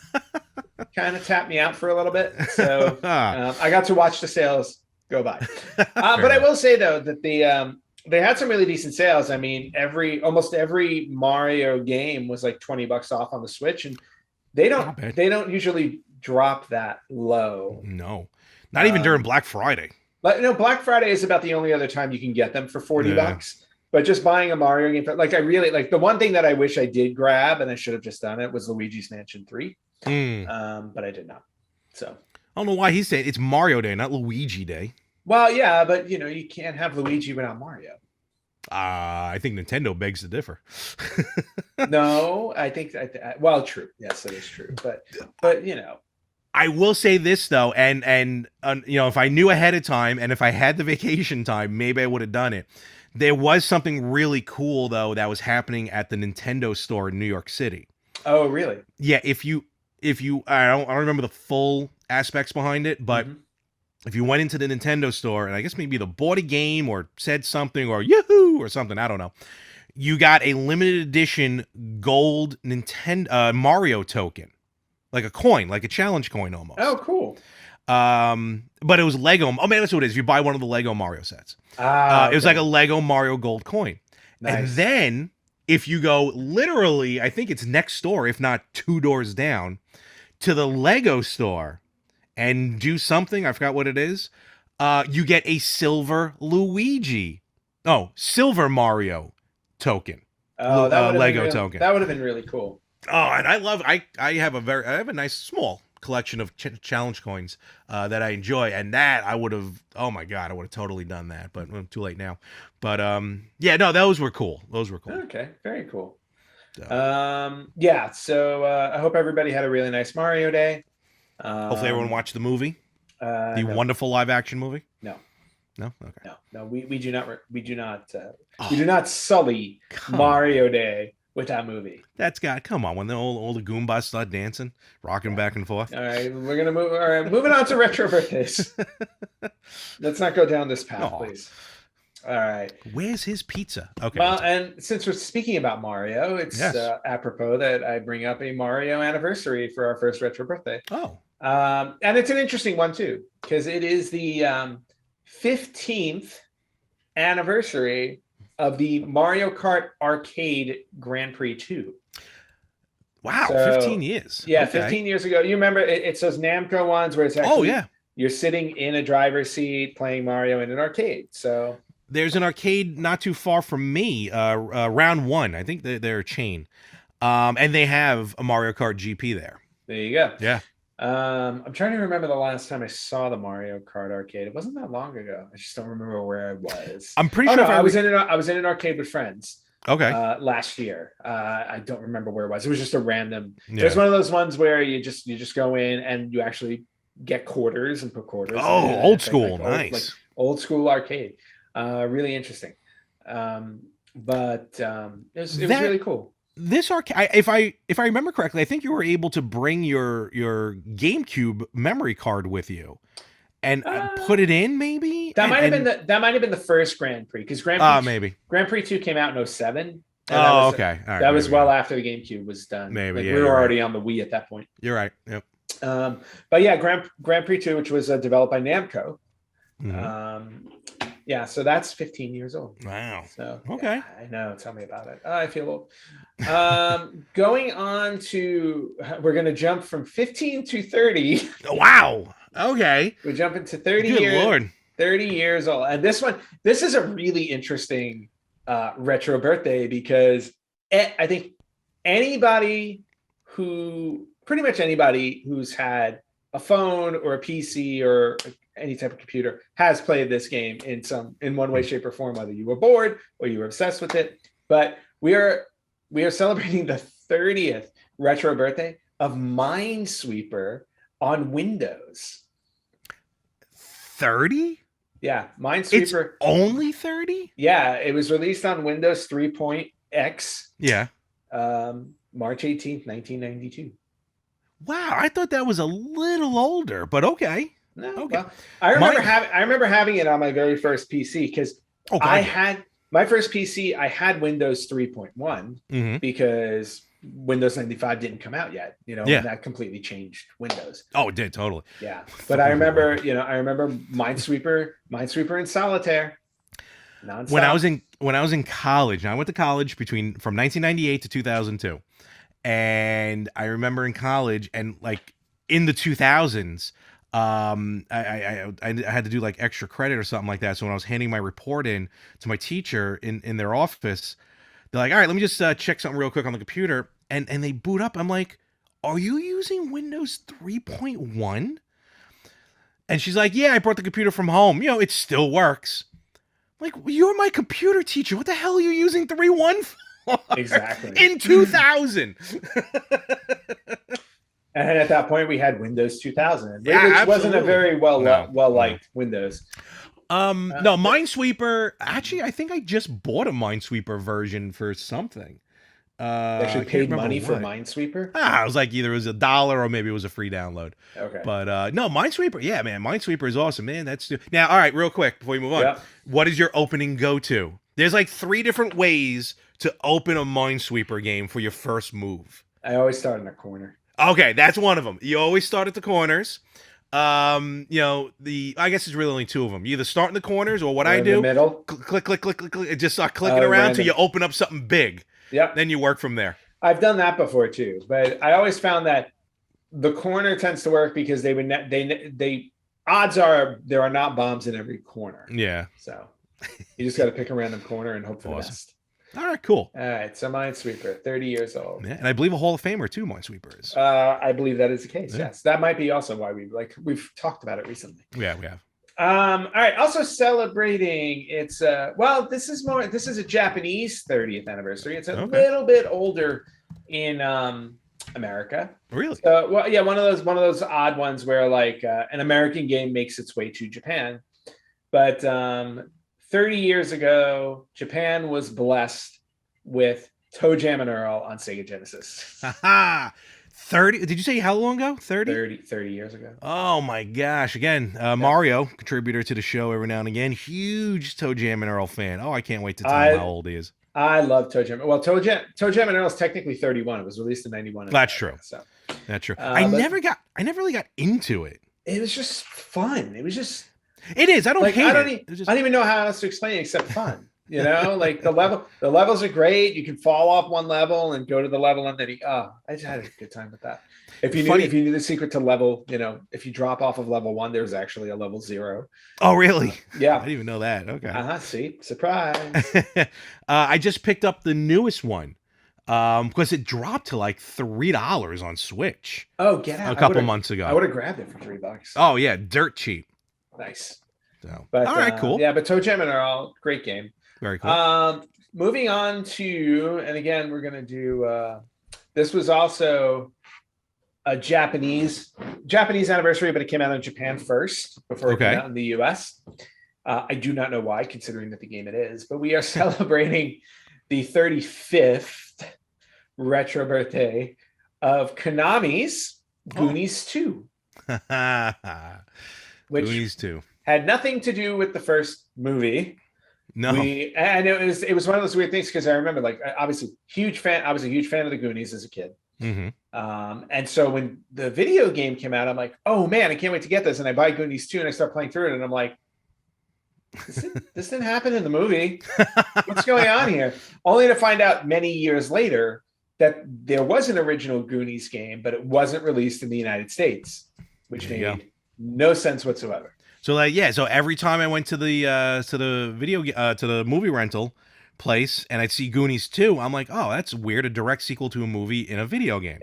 kind of tapped me out for a little bit. So I got to watch the sales go by. But I will say though that they had some really decent sales. I mean, almost every Mario game was like $20 off on the Switch, and they don't usually drop that low. No, not even during Black Friday. But Black Friday is about the only other time you can get them for $40. But just buying a Mario game, like I really like the one thing that I wish I did grab, and I should have just done it, was Luigi's Mansion 3. But I did not. So I don't know why he's saying it's Mario Day, not Luigi Day. Well, yeah, but you can't have Luigi without Mario. I think Nintendo begs to differ. No, I think well, true. Yes, that is true. But I will say this though, and if I knew ahead of time and if I had the vacation time, maybe I would have done it. There was something really cool though that was happening at the Nintendo store in New York City. Oh, really? Yeah, if you I don't remember the full aspects behind it, but if you went into the Nintendo store and I guess maybe either bought a game or said something or Yahoo or something, I don't know, you got a limited edition gold Nintendo Mario token, like a coin, like a challenge coin almost. Oh, cool. But it was Lego. Oh man, that's what it is. You buy one of the Lego Mario sets. Okay. It was like a Lego Mario gold coin. Nice. And then if you go literally, I think it's next door, if not 2 doors down, to the Lego store and do something, I forgot what it is, you get a silver Mario token. Oh, Lego token. That would have been really cool. Oh, and I have a nice small collection of challenge coins that I enjoy, and that I would have, oh my god, I would have totally done that, but too late now. But those were cool. Okay, very cool. So. So I hope everybody had a really nice Mario Day. Hopefully everyone watched the movie, the wonderful live action movie. No, okay. No, we do not sully Mario Day with that movie. That's got, come on, when the all the Goombas start dancing, rocking back and forth. All right, we're gonna move. All right, moving on to retro birthdays. Let's not go down this path, please. All right. Where's his pizza? Okay. Well, and since we're speaking about Mario, it's apropos that I bring up a Mario anniversary for our first retro birthday. Oh. And it's an interesting one too, because it is the 15th anniversary of the Mario Kart Arcade Grand Prix 2. Wow, so, 15 years. Yeah, okay. 15 years ago. You remember it's those Namco ones where it's actually you're sitting in a driver's seat playing Mario in an arcade. So there's an arcade not too far from me, Round One. I think they're a chain. And they have a Mario Kart GP there. There you go. Yeah. I'm trying to remember the last time I saw the Mario Kart arcade. It wasn't that long ago. I just don't remember where I was. I'm pretty sure I was in an arcade with friends. Okay. Last year. I don't remember where it was. It was just a random. Yeah. It was one of those ones where you just go in and you actually get quarters and put quarters. Oh, old school. Nice. Old school arcade. Really interesting. But it was really cool. This arcade, if I remember correctly, I think you were able to bring your GameCube memory card with you and put it in. Maybe that might have been the first Grand Prix, because Grand Prix 2 came out in 2007. Oh, okay. All right, that was well after the GameCube was done. Maybe we were already on the Wii at that point. You're right. Yep. But yeah, Grand Prix 2, which was developed by Namco. Mm-hmm. Yeah, so that's 15 years old. Wow. So okay, yeah, I know. Tell me about it. I feel old. Going on to, we're going to jump from 15 to 30. Wow. Okay. We're jumping to 30 Good years. Lord. 30 years old, and this is a really interesting retro birthday, because I think pretty much anybody who's had a phone or a PC or any type of computer has played this game in one way, shape, or form, whether you were bored or you were obsessed with it. But we are celebrating the 30th retro birthday of Minesweeper on Windows. 30? Yeah, Minesweeper. It's only 30? Yeah, it was released on Windows 3.x. Yeah. March 18th, 1992. Wow, I thought that was a little older, but okay. No, okay. Well, I remember having it on my very first PC, because I had my first PC. I had Windows 3.1 because Windows 95 didn't come out yet. And that completely changed Windows. Oh, it did, totally. Yeah, but I remember Minesweeper and Solitaire. Non-stop. When I was in college, and I went to college from 1998 to 2002, and I remember in college and like in the 2000s. I had to do like extra credit or something like that. So when I was handing my report in to my teacher in their office, they're like, all right, let me just check something real quick on the computer. And they boot up. I'm like, are you using Windows 3.1? And she's like, yeah, I brought the computer from home. It still works. I'm like, you're my computer teacher. What the hell are you using 3.1 for? Exactly. In 2000. And at that point, we had Windows 2000, which wasn't a very well-liked Windows. No, Minesweeper. Actually, I think I just bought a Minesweeper version for something. Actually paid money for Minesweeper? It was like either it was $1 or maybe it was a free download. Okay. But no, Minesweeper. Yeah, man, Minesweeper is awesome, man. Now, all right, real quick before we move on. Yep. What is your opening go-to? There's like 3 different ways to open a Minesweeper game for your first move. I always start in a corner. Okay, that's one of them. You always start at the corners. I guess it's really only 2 of them. You either start in the corners or what I do, in the middle. Click, and just start clicking around till you open up something big. Yep. Then you work from there. I've done that before too, but I always found that the corner tends to work because they odds are there are not bombs in every corner. Yeah. So you just got to pick a random corner and hope for the best. All right, cool. All right, so Minesweeper, 30 years old. Yeah, and I believe a Hall of Famer too, Minesweeper is. I believe that is the case, yes. That might be also why we've talked about it recently. Yeah, we have. All right, also celebrating, this is a Japanese 30th anniversary. It's a little bit older in America. Really? So, one of those odd ones where like an American game makes its way to Japan. But 30 years ago, Japan was blessed with Toe Jam and Earl on Sega Genesis. Haha. 30. Did you say how long ago? 30? 30 years ago. Oh my gosh. Again, Mario, contributor to the show every now and again. Huge Toe Jam and Earl fan. Oh, I can't wait to tell him how old he is. I love Toe Jam. Well, Toe Jam and Earl is technically 31. It was released in 91. That's true. So that's true. I never really got into it. It was just fun. It was just. It is. I don't hate it. I don't even know how else to explain it except fun. You know, like the levels are great. You can fall off one level and go to the level, and then I just had a good time with that. If you knew the secret to level, you know, if you drop off of level 1, there's actually a level 0. Oh, really? Yeah, I didn't even know that. Okay. See, surprise. I just picked up the newest one because it dropped to like $3 on Switch. Oh, get out! A couple months ago. I would have grabbed it for $3. Oh yeah, dirt cheap. Nice. So, but, all right, cool. Yeah, but Toe Jam and Earl, great game. Very cool. Moving on to, and again, we're gonna do. This was also a Japanese anniversary, but it came out in Japan first before it came out in the US. I do not know why, considering that the game it is, but we are celebrating the 35th retro birthday of Konami's Goonies 2. Which Goonies 2 had nothing to do with the first movie. No, and it was one of those weird things because I remember, like, obviously huge fan. I was a huge fan of the Goonies as a kid. Mm-hmm. And so when the video game came out, I'm like, oh man, I can't wait to get this. And I buy Goonies 2 and I start playing through it, and I'm like, this didn't happen in the movie. What's going on here? Only to find out many years later that there was an original Goonies game, but it wasn't released in the United States, which made no sense whatsoever. So so every time I went to the movie rental place and I'd see Goonies 2, I'm like, oh, that's weird, a direct sequel to a movie in a video game.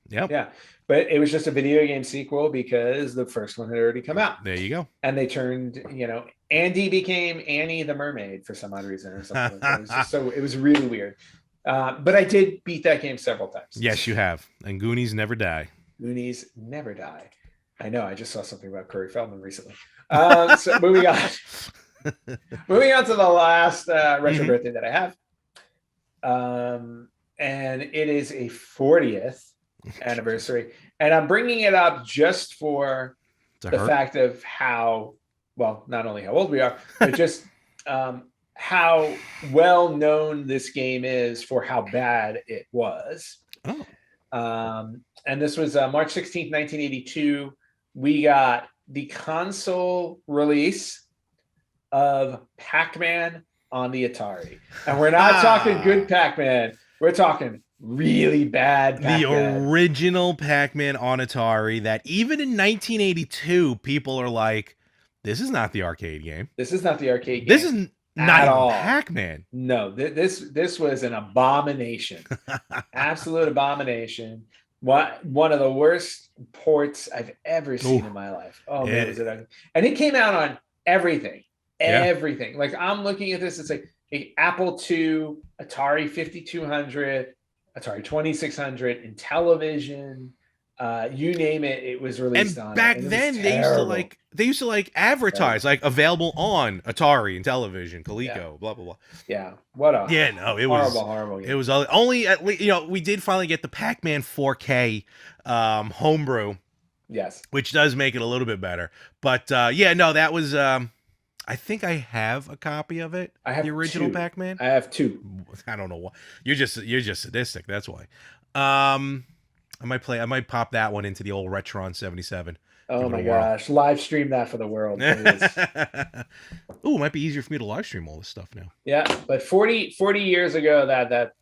Yep. Yeah. But it was just a video game sequel because the first one had already come out. There you go. And they turned, Andy became Annie the Mermaid for some odd reason or something. Like that. It was really weird. But I did beat that game several times. Yes, you have. And Goonies never die. Goonies never die. I know. I just saw something about Corey Feldman recently. So moving on. Moving on to the last retro birthday that I have. And it is a 40th anniversary. And I'm bringing it up just for the fact of how, well, not only how old we are, but just how well known this game is for how bad it was. Oh. And this was March 16th, 1982. We got the console release of Pac-Man on the Atari. And we're not talking good Pac-Man. We're talking really bad Pac-Man. The original Pac-Man on Atari that even in 1982, people are like, this is not the arcade game. This is not the arcade game. This is not even Pac-Man. No, this was an abomination. Absolute abomination. One of the worst ports I've ever seen in my life. Oh man, was it ugly. And it came out on everything. Everything. Like, I'm looking at this, it's like Apple II, Atari 5200, Atari 2600, and television. You name it, it was released on. And back then, they used to advertise like available on Atari and television, Coleco, blah blah blah. Yeah, what a it was horrible game. It was only at least, we did finally get the Pac-Man 4K homebrew. Yes, which does make it a little bit better. But that was. I think I have a copy of it. I have the original 2. Pac-Man. I have 2. I don't know why. You're just sadistic. That's why. I might pop that one into the old Retron 77. Oh my gosh. Live stream that for the world. Ooh, it might be easier for me to live stream all this stuff now. Yeah, but 40 years ago, that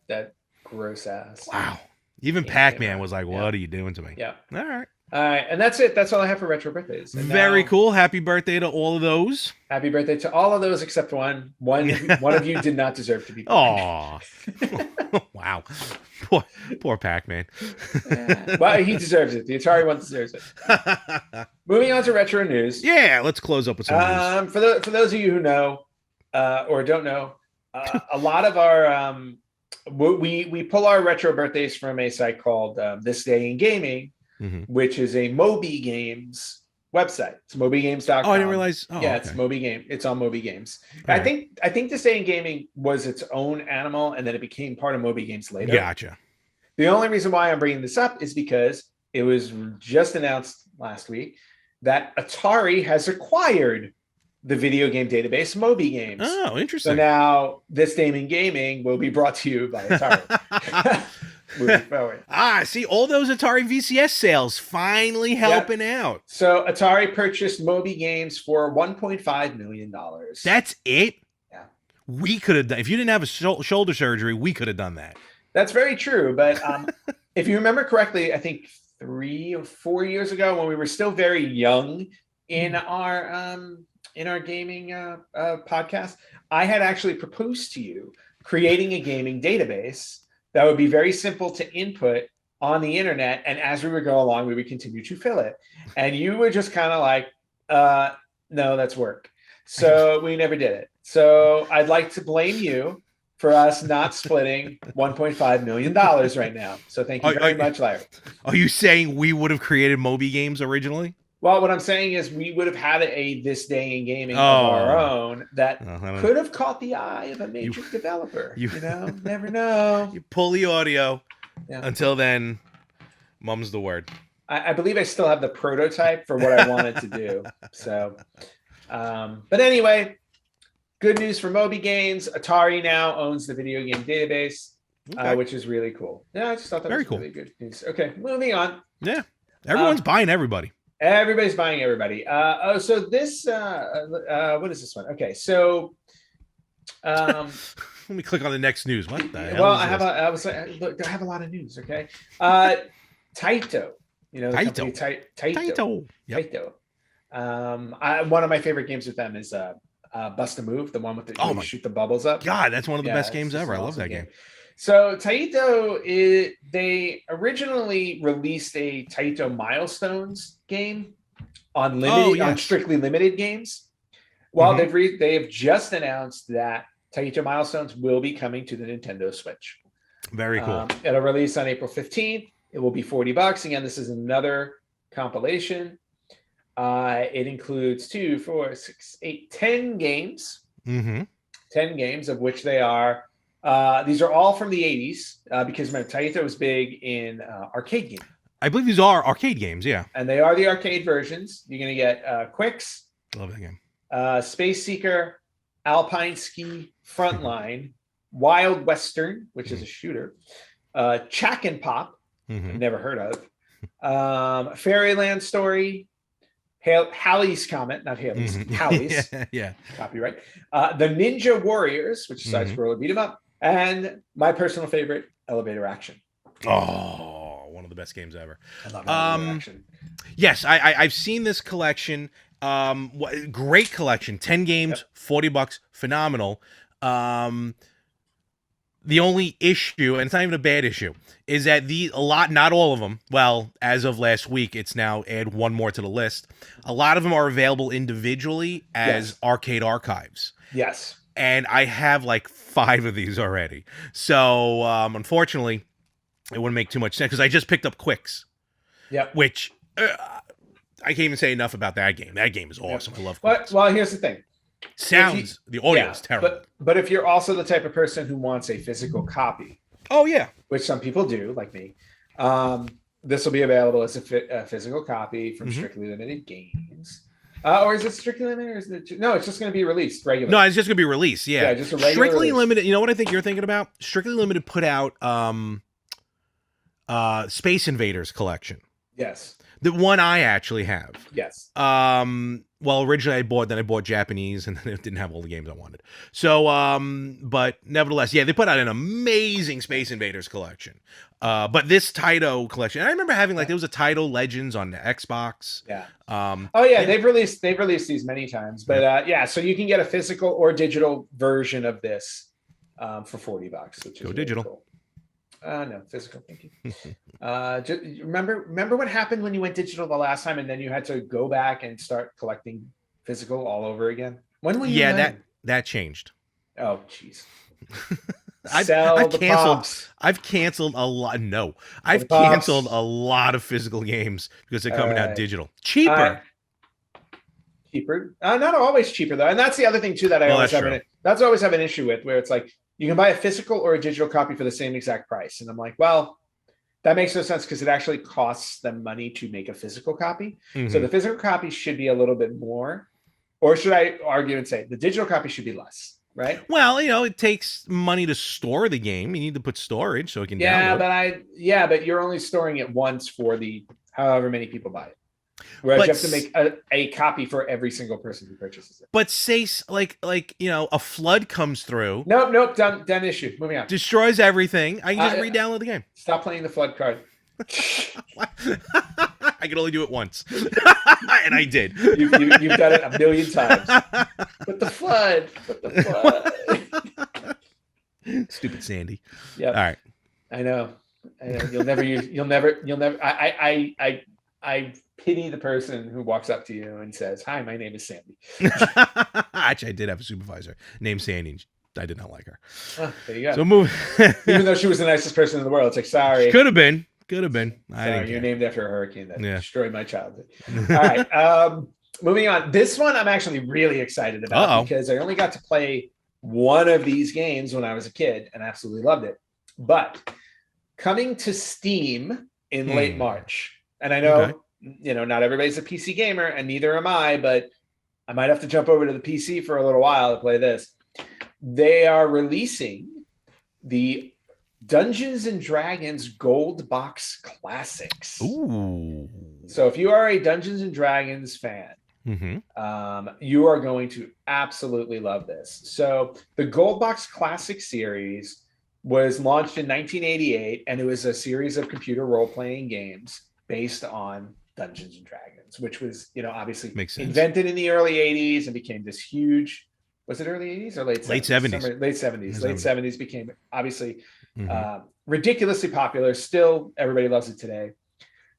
gross ass. Wow. Even Pac-Man was like, what are you doing to me? Yeah. All right. All right. And that's it. That's all I have for retro birthdays. And very cool. Happy birthday to all of those. Happy birthday to all of those except one. One of you did not deserve to be born. Oh, wow. Poor Pac-Man. Well, he deserves it. The Atari one deserves it. Moving on to retro news. Yeah, let's close up with some news. For those of you who know or don't know, a lot of our we pull our retro birthdays from a site called This Day in Gaming, which is a Moby Games website. It's mobygames.com. Oh, I didn't realize. Oh, yeah, okay. it's Moby Game. It's on Moby Games. All I right. think This Day in Gaming was its own animal, and then it became part of Moby Games later. Gotcha. The only reason why I'm bringing this up is because it was just announced last week that Atari has acquired the video game database Moby Games. Oh, interesting. So now This Day in Gaming will be brought to you by Atari. Moving forward. See, all those Atari VCS sales finally helping out. So Atari purchased Moby Games for $1.5 million. That's it? Yeah. We could have done, if you didn't have a shoulder surgery, we could have done that. That's very true. But if you remember correctly, I think 3 or 4 years ago, when we were still very young in our gaming podcast, I had actually proposed to you creating a gaming database that would be very simple to input on the internet. And as we would go along, we would continue to fill it. And you were just kind of like, no, that's work. So we never did it. So I'd like to blame you for us not splitting $1.5 million right now. So thank you very much, Larry. Are you saying we would have created Moby Games originally? Well, what I'm saying is we would have had a This Day in Gaming of our own that could have caught the eye of a major developer. You know, never know. You pull the audio. Yeah. Until then, mum's the word. I believe I still have the prototype for what I wanted to do. So, but anyway, good news for Moby Games. Atari now owns the video game database, which is really cool. Yeah, I just thought that was really good news. Okay, moving on. Yeah, everyone's buying everybody. Everybody's buying everybody. So this, what is this one? Okay, so let me click on the next news. What the hell? Well, I have a lot of news. Okay, Taito. You know, the company Taito. Yep. Taito. One of my favorite games with them is Bust a Move, the one with the you shoot the bubbles up. God, that's one of the best games ever. I love that game. So Taito, they originally released a Taito Milestones game on on strictly limited games. Well, they've just announced that Taito Milestones will be coming to the Nintendo Switch. Very cool. It'll release on April 15th. It will be $40. Again, this is another compilation. It includes 2, 4, 6, 8, 10 games. 10 games, of which they are. These are all from the 80s because remember, Taito was big in arcade games. I believe these are arcade games, yeah. And they are the arcade versions. You're going to get Quicks. Love that game. Space Seeker, Alpine Ski, Frontline, Wild Western, which is a shooter, Chack and Pop, never heard of, Fairyland Story, Halley's Comet, not Haley's, Halley's. Yeah. Copyright. The Ninja Warriors, which is side-scroller beat 'em up, and my personal favorite, Elevator Action. Oh, one of the best games ever. I love Elevator Action. Yes, I've seen this collection. Great collection. 10 games, $40, phenomenal. The only issue, and it's not even a bad issue, is that not all of them, well, as of last week, it's now add one more to the list. A lot of them are available individually as arcade archives. Yes. And I have like 5 of these already. So, unfortunately, it wouldn't make too much sense because I just picked up Quicks. Yep. Which, I can't even say enough about that game. That game is awesome. I love Quicks. Well, here's the thing. The audio is terrible. But if you're also the type of person who wants a physical copy, which some people do, like me, this will be available as a physical copy from Strictly Limited Games. Or is it Strictly Limited? Or is it? No, it's just going to be released regular. No, it's just going to be released. Yeah, just a regular Strictly release. Limited. You know what I think you're thinking about? Strictly Limited put out Space Invaders collection. Yes. The one I actually have. Yes. Well, originally I bought Japanese, and then it didn't have all the games I wanted. So, but nevertheless, they put out an amazing Space Invaders collection. But this Taito collection, and I remember having there was a Taito Legends on the Xbox. Yeah. They've released these many times, but so you can get a physical or digital version of this for $40, which is Go digital. Cool. No, physical. Thank you. Remember what happened when you went digital the last time, and then you had to go back and start collecting physical all over again? When will you? Yeah, that changed. Oh, jeez. I've canceled a lot. No, I've canceled a lot of physical games because they're coming out digital, cheaper. cheaper. Not always cheaper though, and that's the other thing too that I Well, always that's have. true. That's always have an issue with, where it's like you can buy a physical or a digital copy for the same exact price, and I'm like, well, that makes no sense because it actually costs them money to make a physical copy. So Mhm. the physical copy should be a little bit more, or should I argue and say the digital copy should be less, right? Well, it takes money to store the game. You need to put storage so it can Yeah, download. but you're only storing it once for the however many people buy it. Whereas But you have to make a copy for every single person who purchases it. but say a flood comes through, Nope, done issue. Moving on. destroys everything. I can just Uh, re-download the game. Stop playing the flood card. I can only do it once, and I did. You've done it a million times. But the flood. Stupid Sandy. Yeah. All right. I know. You'll never. I pity the person who walks up to you and says, "Hi, my name is Sandy." Actually, I did have a supervisor named Sandy. I did not like her. Oh, there you go. So move. Even though she was the nicest person in the world, it's like, sorry. Could have been. Sorry, you're named after a hurricane that destroyed my childhood. All right. Moving on. This one I'm actually really excited about because I only got to play one of these games when I was a kid and absolutely loved it. But coming to Steam in late March, and I know not everybody's a PC gamer, and neither am I, but I might have to jump over to the PC for a little while to play this. They are releasing the Dungeons and Dragons Gold Box Classics. Ooh. So if you are a Dungeons and Dragons fan, you are going to absolutely love this. So the Gold Box Classic series was launched in 1988, and it was a series of computer role-playing games based on Dungeons and Dragons, which was, obviously invented in the early 80s and became this huge. Was it early 80s or late 70s? Late 70s. Late 70s became obviously ridiculously popular. Still, everybody loves it today.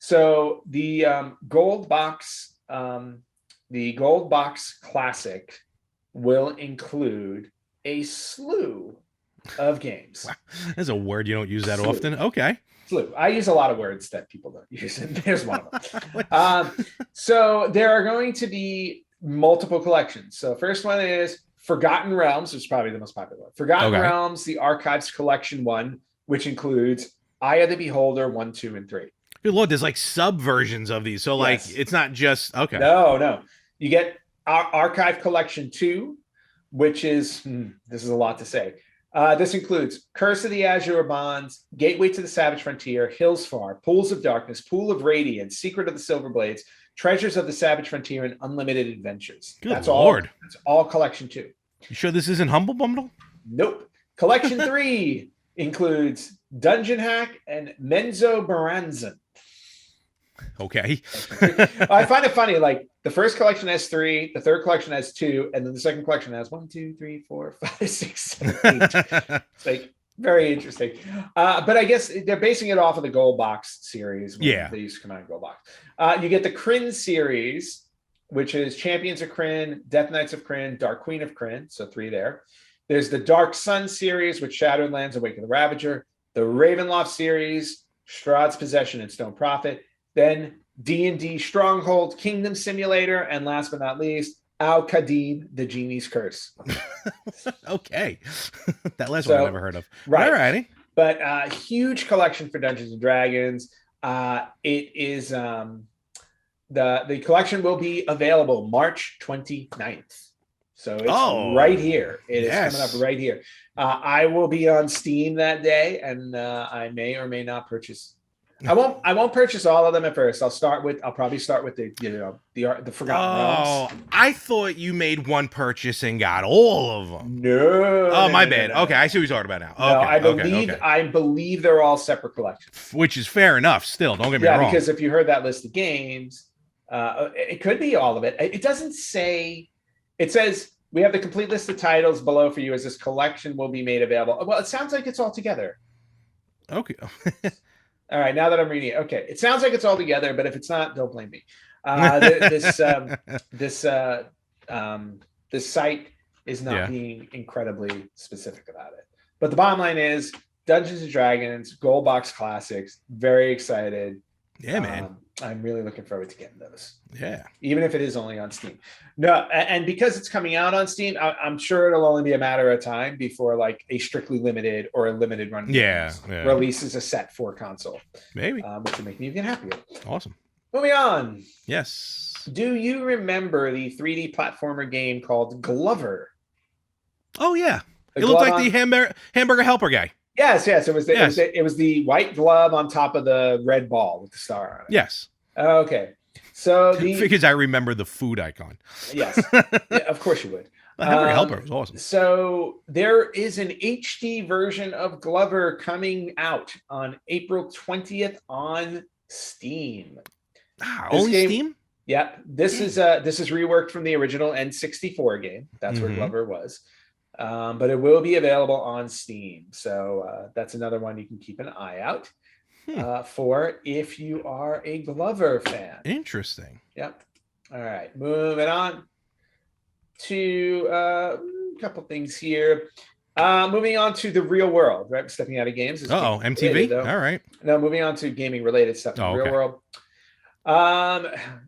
So the Gold Box Classic will include a slew of games. Wow. That's a word you don't use that often. Okay. Slew. I use a lot of words that people don't use, and there's one of them. So there are going to be multiple collections. So first one is Forgotten Realms, which is probably the most popular. Forgotten Realms, the Archives Collection 1, which includes Eye of the Beholder 1, 2, and 3. Good Lord, there's like sub versions of these. So it's not just No. You get Archive Collection 2, which is this is a lot to say. This includes Curse of the Azure Bonds, Gateway to the Savage Frontier, Hillsfar, Pools of Darkness, Pool of Radiance, Secret of the Silver Blades, Treasures of the Savage Frontier, and Unlimited Adventures. Good Lord. That's all Collection 2. You sure this isn't Humble Bundle? Nope. Collection 3 includes Dungeon Hack and Menzo Baranzan. Okay. I find it funny. Like the first collection has 3, the third collection has 2, and then the second collection has 1, 2, 3, 4, 5, 6, 7, 8. It's like very interesting. But I guess they're basing it off of the Gold Box series. They used to come out in Gold Box. You get the Kryn series, which is Champions of Kryn, Death Knights of Kryn, Dark Queen of Kryn. So 3 there. There's the Dark Sun series with Shattered Lands, Awake of the Ravager. The Ravenloft series, Strahd's Possession, and Stone Prophet. Then D&D Stronghold, Kingdom Simulator, and last but not least, Al-Qadim, the Genie's Curse. Okay. That last one I never heard of. Right. All righty. But huge collection for Dungeons and Dragons. It is the collection will be available March 29th. So it's right here. It is coming up right here. I will be on Steam that day, and I may or may not purchase. I won't purchase all of them at first. I'll probably start with the Forgotten Realms. I thought you made one purchase and got all of them. No. Oh, my bad. No. Okay, I see what you're talking about now. No, I believe they're all separate collections. Which is fair enough. Still, don't get me wrong. Yeah, because if you heard that list of games, it could be all of it. It doesn't say. It says we have the complete list of titles below for you as this collection will be made available. Well, it sounds like it's all together. Okay. All right, now that I'm reading it, okay, it sounds like it's all together, but if it's not, don't blame me. This site is not being incredibly specific about it. But the bottom line is Dungeons and Dragons, Gold Box Classics, very excited. Yeah, man. I'm really looking forward to getting those. Yeah. Even if it is only on Steam. No, and because it's coming out on Steam, I'm sure it'll only be a matter of time before like a strictly limited or a limited run releases a set for console. Maybe. Which would make me even happier. Awesome. Moving on. Yes. Do you remember the 3D platformer game called Glover? Oh yeah. It looked like the hamburger helper guy. Yes. It was the white glove on top of the red ball with the star on it. Yes. Okay. So because I remember the food icon. Yes. Yeah, of course you would. The hamburger helper was awesome. So there is an HD version of Glover coming out on April 20th on Steam. Only Steam? Yep. This is reworked from the original N64 game. That's where Glover was. But it will be available on Steam. So that's another one you can keep an eye out for if you are a Glover fan. Interesting. Yep. All right. Moving on to a couple things here. Moving on to the real world, right? Stepping out of games. MTV? All right. No, moving on to gaming related stuff in the real world.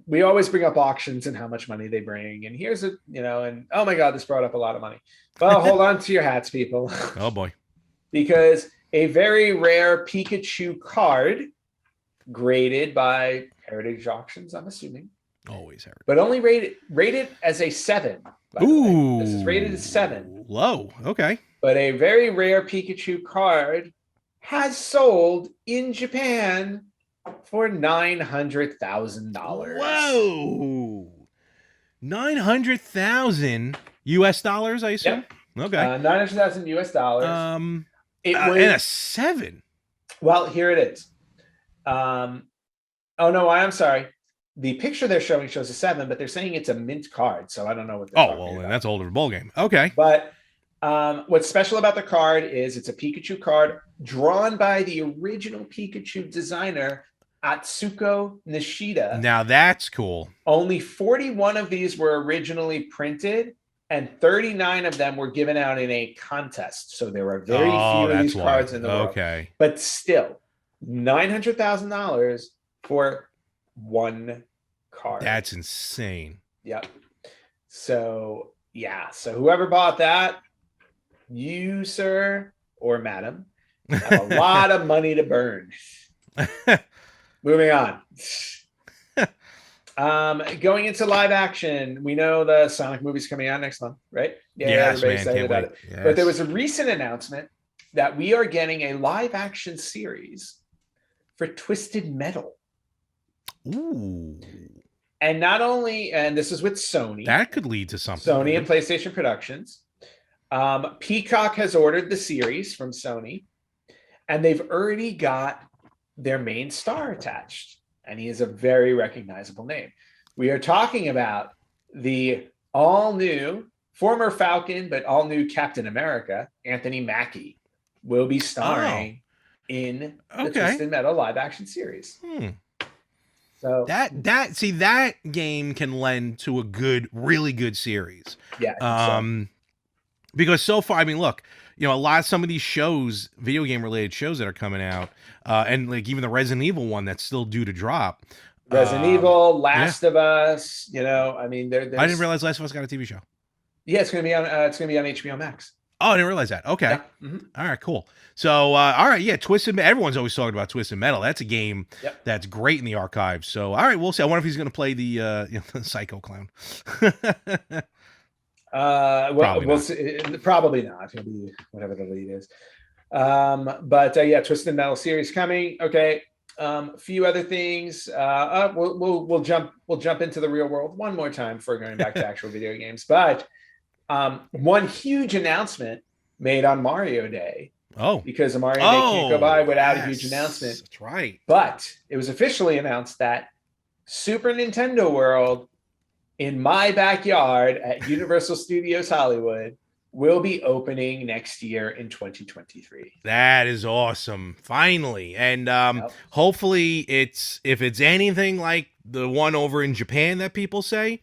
We always bring up auctions and how much money they bring. And here's and oh my God, this brought up a lot of money. Well, hold on to your hats, people. Oh boy. Because a very rare Pikachu card graded by Heritage Auctions, I'm assuming. Always Heritage. But only rated as a 7. Ooh. This is rated as 7. Low. Okay. But a very rare Pikachu card has sold in Japan for $900,000. Whoa. 900,000 US dollars, I assume? Yep. Okay. 900,000 US dollars. And a 7. Well, here it is. Oh no, I'm sorry. The picture they're showing shows a 7, but they're saying it's a mint card, so I don't know what they're talking about. Then that's older bowl game. Okay. But what's special about the card is it's a Pikachu card drawn by the original Pikachu designer, Atsuko Nishida. Now that's cool. Only 41 of these were originally printed, and 39 of them were given out in a contest. So there were very few of these cards in the world. Okay. But still, $900,000 for one card. That's insane. Yep. So yeah. So whoever bought that, you, sir, or madam, have a lot of money to burn. Moving on. Going into live action, we know the Sonic movie's coming out next month, right? Yeah, yes, everybody's excited about it. Yes. But there was a recent announcement that we are getting a live action series for Twisted Metal. Ooh. And not only, and this is with Sony. That could lead to something. Sony and PlayStation Productions. Peacock has ordered the series from Sony, and they've already got their main star attached, and he is a very recognizable name. We are talking about the all-new, former Falcon, but all-new Captain America, Anthony Mackie, will be starring in the Twisted Metal live-action series. So that game can lend to a really good series. Yeah. Because so far, I mean, look, some of these shows, video game related shows that are coming out, and like even the Resident Evil one that's still due to drop. Resident Evil, Last of Us, I mean, I didn't realize Last of Us got a TV show. Yeah, it's gonna be on HBO Max. Oh, I didn't realize that. Okay. Yeah. Mm-hmm. All right, cool. So, all right, yeah, Twisted Metal. Everyone's always talking about Twisted Metal. That's a game that's great in the archives. So, all right, we'll see. I wonder if he's going to play the Psycho Clown. We'll see. Probably not. He'll be whatever the lead is. But Twisted Metal series coming. Okay. A few other things. We'll jump into the real world one more time before going back to actual video games. But one huge announcement made on Mario Day. Oh, because the Mario Day can't go by without a huge announcement. That's right. But it was officially announced that Super Nintendo World in my backyard at Universal Studios Hollywood will be opening next year in 2023. That is awesome. Finally. And hopefully if it's anything like the one over in Japan that people say,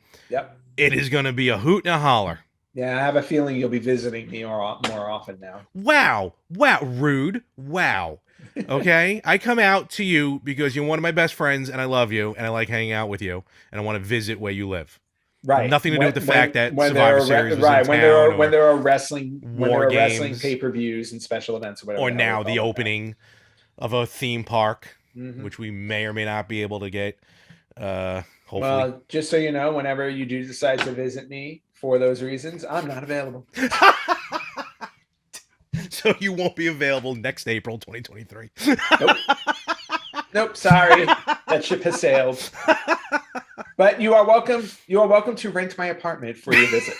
it is going to be a hoot and a holler. Yeah, I have a feeling you'll be visiting me more often now. Wow. Wow. Rude. Wow. Okay. I come out to you because you're one of my best friends and I love you and I like hanging out with you and I want to visit where you live. Right. Nothing to do with the fact that When there Survivor are Series was in when town when or there are wrestling war games pay-per-views and special events or whatever. or The hell we now call the them opening of a theme park, now. which we may or may not be able to get. Hopefully. Well, just so you know, whenever you do decide to visit me for those reasons, I'm not available. So you won't be available next April 2023. Nope. Nope. Sorry, that ship has sailed. But you are welcome. You are welcome to rent my apartment for your visit.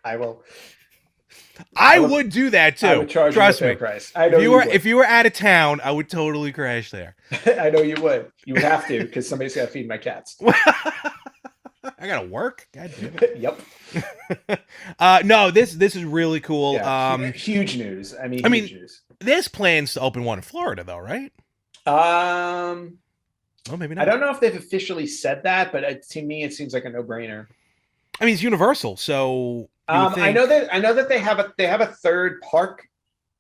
I will. I would do that too. I would charge Trust you a me. fair price. I know If you were out of town, I would totally crash there. I know you would. You would have to because somebody's got to feed my cats. I gotta work. God damn it. Yep. No, this is really cool. Yeah, huge news. I mean, huge news. There's plans to open one in Florida, though, right? Well, maybe not. I don't know if they've officially said that, but to me, it seems like a no-brainer. I mean, it's Universal, so I know that they have a third park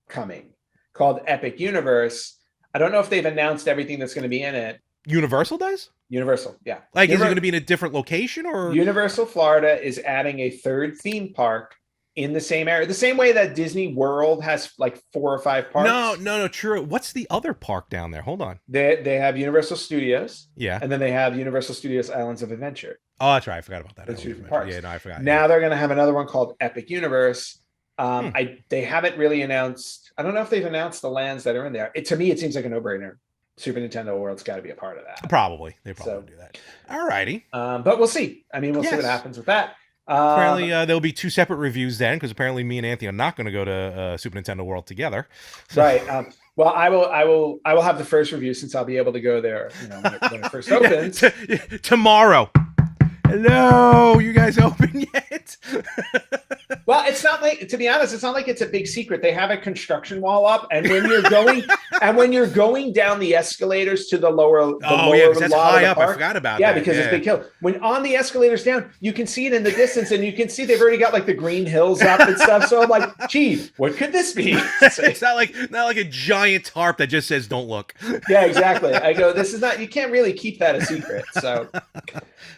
coming called Epic Universe. I don't know if they've announced everything that's going to be in it. Universal does? Universal, yeah. Like, is it going to be in a different location or? Universal Florida is adding a third theme park in the same area, the same way that Disney World has like 4 or 5 parks. No, true. What's the other park down there? Hold on. They have Universal Studios. Yeah. And then they have Universal Studios Islands of Adventure. Oh, that's right. I forgot about that. Those 2 different parks. Yeah, no, I forgot. Now they're going to have another one called Epic Universe. They haven't really announced. I don't know if they've announced the lands that are in there. To me, it seems like a no-brainer. Super Nintendo World's got to be a part of that. Probably. They probably do that. All righty. But we'll see. I mean, we'll see what happens with that. Apparently, there'll be 2 separate reviews then, because apparently me and Anthony are not going to go to Super Nintendo World together. So. Right. Well, I will have the first review since I'll be able to go there. When it first opens tomorrow. Hello, you guys open yet? Well, it's not like, to be honest, it's not like it's a big secret. They have a construction wall up, and when you're going down the escalators to the lower, because that's high up. Park, I forgot about that. Yeah, because it's big hill. When on the escalators down, you can see it in the distance, and you can see they've already got like the green hills up and stuff. So I'm like, gee, what could this be? It's not like a giant tarp that just says "Don't look." Yeah, exactly. I go, this is not. You can't really keep that a secret. So,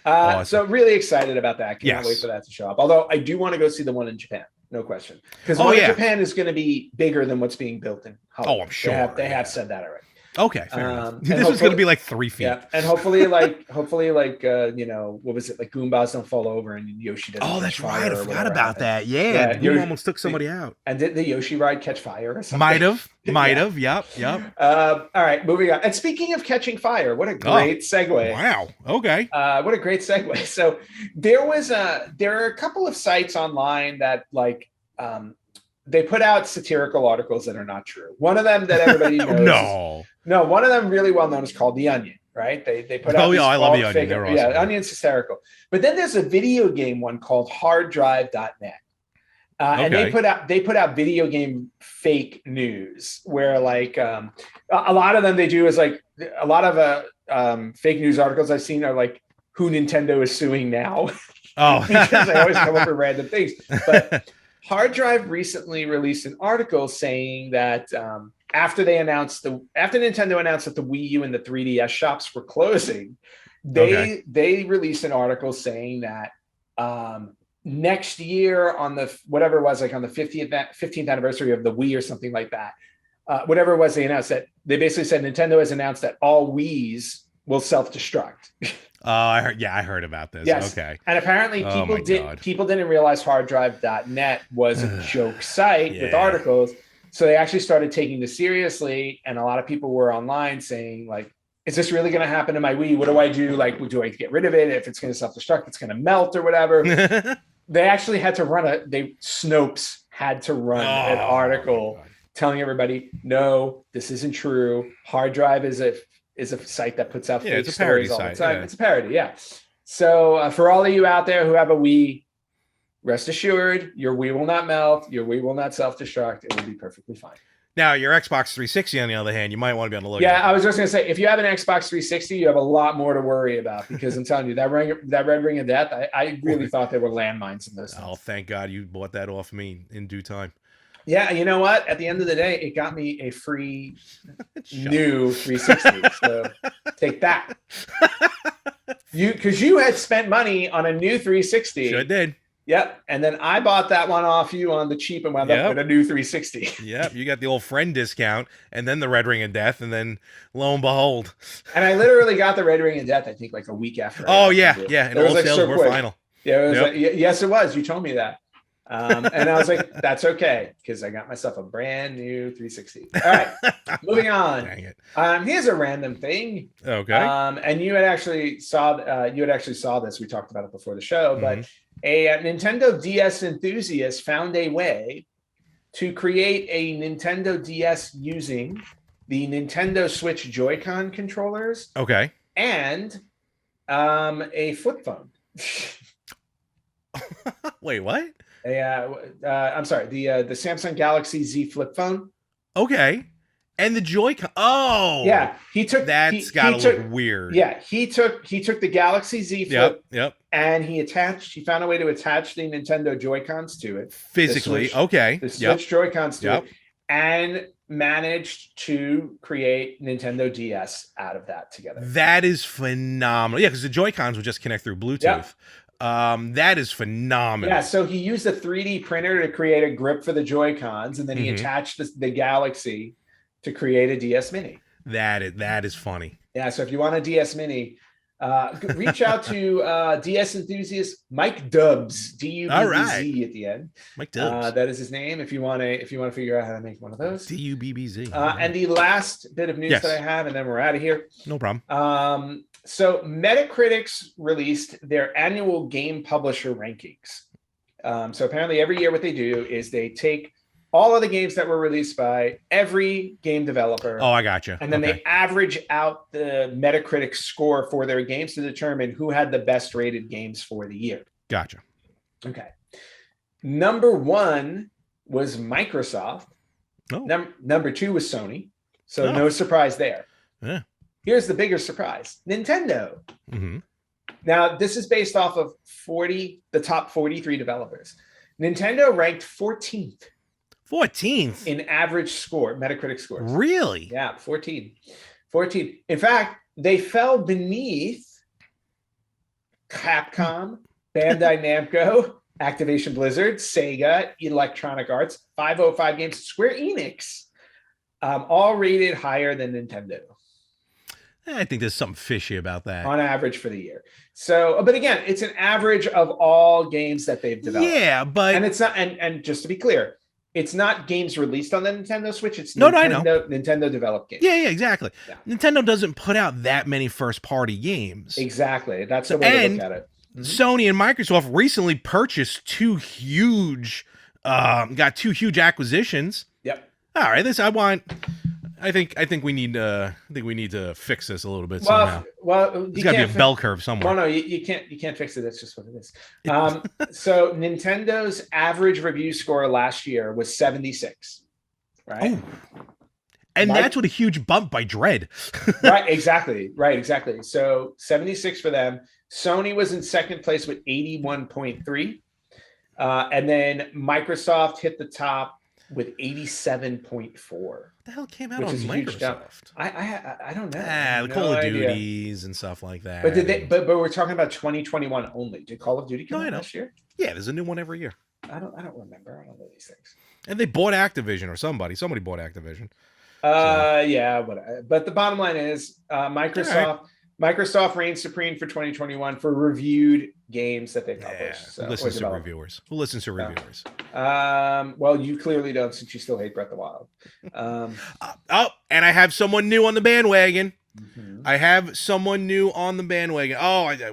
awesome. So really excited about that. Can't wait for that to show up. Although I do want to go see the one in Japan, no question, because one in Japan is going to be bigger than what's being built in Hollywood. Oh, I'm sure they have said that already. Okay, fair enough. This is going to be like 3 feet. Yeah, and hopefully, what was it? Like Goombas don't fall over and Yoshi doesn't. Oh, that's right. I forgot about that. Yeah, Goomba almost took somebody out. And did the Yoshi ride catch fire or something? Might have. Yep. All right, moving on. And speaking of catching fire, what a great segue. Wow. Okay. What a great segue. So there are a couple of sites online that they put out satirical articles that are not true. One of them that everybody knows. No, one of them really well known is called The Onion, right? They put out. I love The Onion. They're awesome. Yeah, Onion's hysterical. But then there's a video game one called harddrive.net. And they put out video game fake news where a lot of them they do is like a lot of fake news articles I've seen are like who Nintendo is suing now. Oh, because they always come up with random things. But Hard Drive recently released an article saying that after Nintendo announced that the Wii U and the 3DS shops were closing, they released an article saying that next year on the whatever it was, like on the 15th anniversary of the Wii or something like that, whatever it was, they announced that they basically said Nintendo has announced that all Wiis will self-destruct. Oh, I heard about this. Yes. Okay. And apparently people didn't realize harddrive.net was a joke site with articles. So they actually started taking this seriously. And a lot of people were online saying like, is this really going to happen to my Wii? What do I do? Like, do I get rid of it? If it's going to self-destruct, it's going to melt or whatever. They actually had to Snopes had to run an article telling everybody, no, this isn't true. Hard Drive is a site that puts out fake stories all the time. It's a parody, yeah. So for all of you out there who have a Wii, rest assured, your Wii will not melt, your Wii will not self-destruct. It will be perfectly fine. Now, your Xbox 360, on the other hand, you might want to be on the lookout. Yeah, I was just gonna say, if you have an Xbox 360, you have a lot more to worry about because I'm telling you that Red Ring of Death, I really thought there were landmines in those things. Oh, thank God you bought that off me in due time. Yeah, you know what? At the end of the day, it got me a free new 360. So take that. Because you had spent money on a new 360. Sure did. Yep. And then I bought that one off you on the cheap and wound up with a new 360. Yep. You got the old friend discount and then the Red Ring of Death, and then lo and behold. And I literally got the Red Ring of Death, I think, like a week after. Oh, yeah. Yeah. And all like sales were final. Yeah. It was like, yes, it was. You told me that. And I was like, that's okay, because I got myself a brand new 360. All right. Moving on. Dang it. Here's a random thing. Okay. And you had actually saw this. We talked about it before the show, but a Nintendo DS enthusiast found a way to create a Nintendo DS using the Nintendo Switch Joy-Con controllers. Okay. And a flip phone. Wait, what? I'm sorry, the Samsung Galaxy Z flip phone. Okay. And the Joy-Con. Oh, yeah. He took that's gotta look weird. Yeah, he took the Galaxy Z Flip. Yep. And he found a way to attach the Nintendo Joy-Cons to it Physically. The Switch Joy-Cons to it, and managed to create Nintendo DS out of that together. That is phenomenal. Yeah, because the Joy-Cons would just connect through Bluetooth. That is phenomenal. Yeah, so he used a 3D printer to create a grip for the Joy-Cons, and then he attached the Galaxy to create a DS Mini. That is funny. Yeah, so if you want a DS Mini, reach out to DS enthusiast Mike Dubs, D-U-B-B-Z at the end. Mike Dubs. That is his name. If you want to figure out how to make one of those. D-U-B-B-Z. And the last bit of news that I have, and then we're out of here. No problem. So Metacritic's released their annual game publisher rankings. So apparently every year what they do is they take all of the games that were released by every game developer. Oh, I gotcha. And then they average out the Metacritic score for their games to determine who had the best rated games for the year. Gotcha. Okay. Number 1 was Microsoft. Oh. Number 2 was Sony. So no surprise there. Yeah. Here's the bigger surprise. Nintendo. Mm-hmm. Now, this is based off of the top 43 developers. Nintendo ranked 14th. 14th? In average score, Metacritic scores. Really? Yeah, 14. In fact, they fell beneath Capcom, Bandai Namco, Activision Blizzard, Sega, Electronic Arts, 505 Games, Square Enix, all rated higher than Nintendo. I think there's something fishy about that. On average for the year. So, but again, it's an average of all games that they've developed. Yeah, but... And it's not, and just to be clear, it's not games released on the Nintendo Switch. It's Nintendo developed games. Yeah, exactly. Yeah. Nintendo doesn't put out that many first-party games. Exactly. That's the way to look at it. Mm-hmm. Sony and Microsoft recently purchased two huge acquisitions. Yep. All right, I think we need to fix this a little bit somehow. Well, there's got to be a bell curve somewhere. Well, no, you can't fix it. That's just what it is. So Nintendo's average review score last year was 76, right? Oh. And that's with a huge bump by Dread. Right, exactly. So 76 for them. Sony was in second place with 81.3, and then Microsoft hit the top with 87.4. What the hell came out on Microsoft? I don't know. The Call of Duties and stuff like that. But but we're talking about 2021 only. Did Call of Duty come out last year? Yeah, there's a new one every year. I don't remember. I don't know these things. And they bought Activision, or somebody bought Activision. Yeah, but the bottom line is Microsoft reigns supreme for 2021 for reviewed games that they published. Who listens to reviewers? Well, you clearly don't, since you still hate Breath of the Wild. And I have someone new on the bandwagon. Mm-hmm.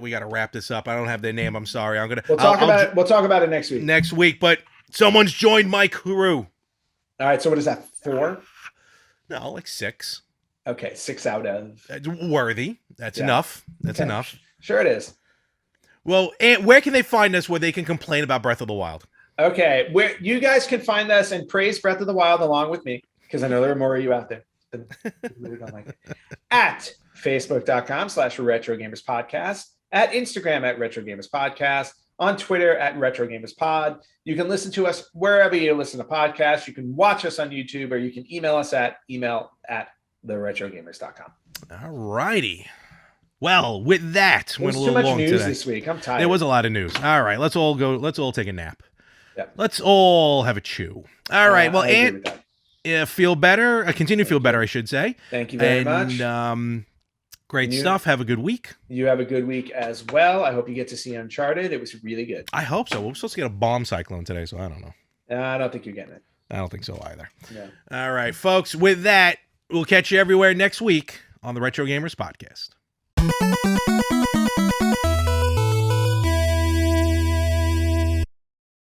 We got to wrap this up. I don't have their name. I'm sorry. We'll talk about it next week. Next week, but someone's joined my crew. All right. So what is that? 4? No, like 6. Okay, 6 out of worthy. That's enough. That's enough. Sure it is. Well, and where can they find us where they can complain about Breath of the Wild? Okay, where you guys can find us and praise Breath of the Wild along with me, because I know there are more of you out there that really don't like it. At facebook.com/RetroGamersPodcast, at Instagram at RetroGamersPodcast, on Twitter at RetroGamersPod. You can listen to us wherever you listen to podcasts. You can watch us on YouTube, or you can email us at email@theretrogamers.com. All righty. Well, with that, There was went a too little much long news today. this week. I'm tired. There was a lot of news. All right, let's all go. Let's all take a nap. Yeah. Let's all have a chew. All right. Well, I agree and with that. feel better. Continue to feel better, I should say. Thank you very much. Great stuff. Have a good week. You have a good week as well. I hope you get to see Uncharted. It was really good. I hope so. We're supposed to get a bomb cyclone today, so I don't know. I don't think you're getting it. I don't think so either. No. All right, folks. With that, we'll catch you everywhere next week on the Retro Gamers Podcast.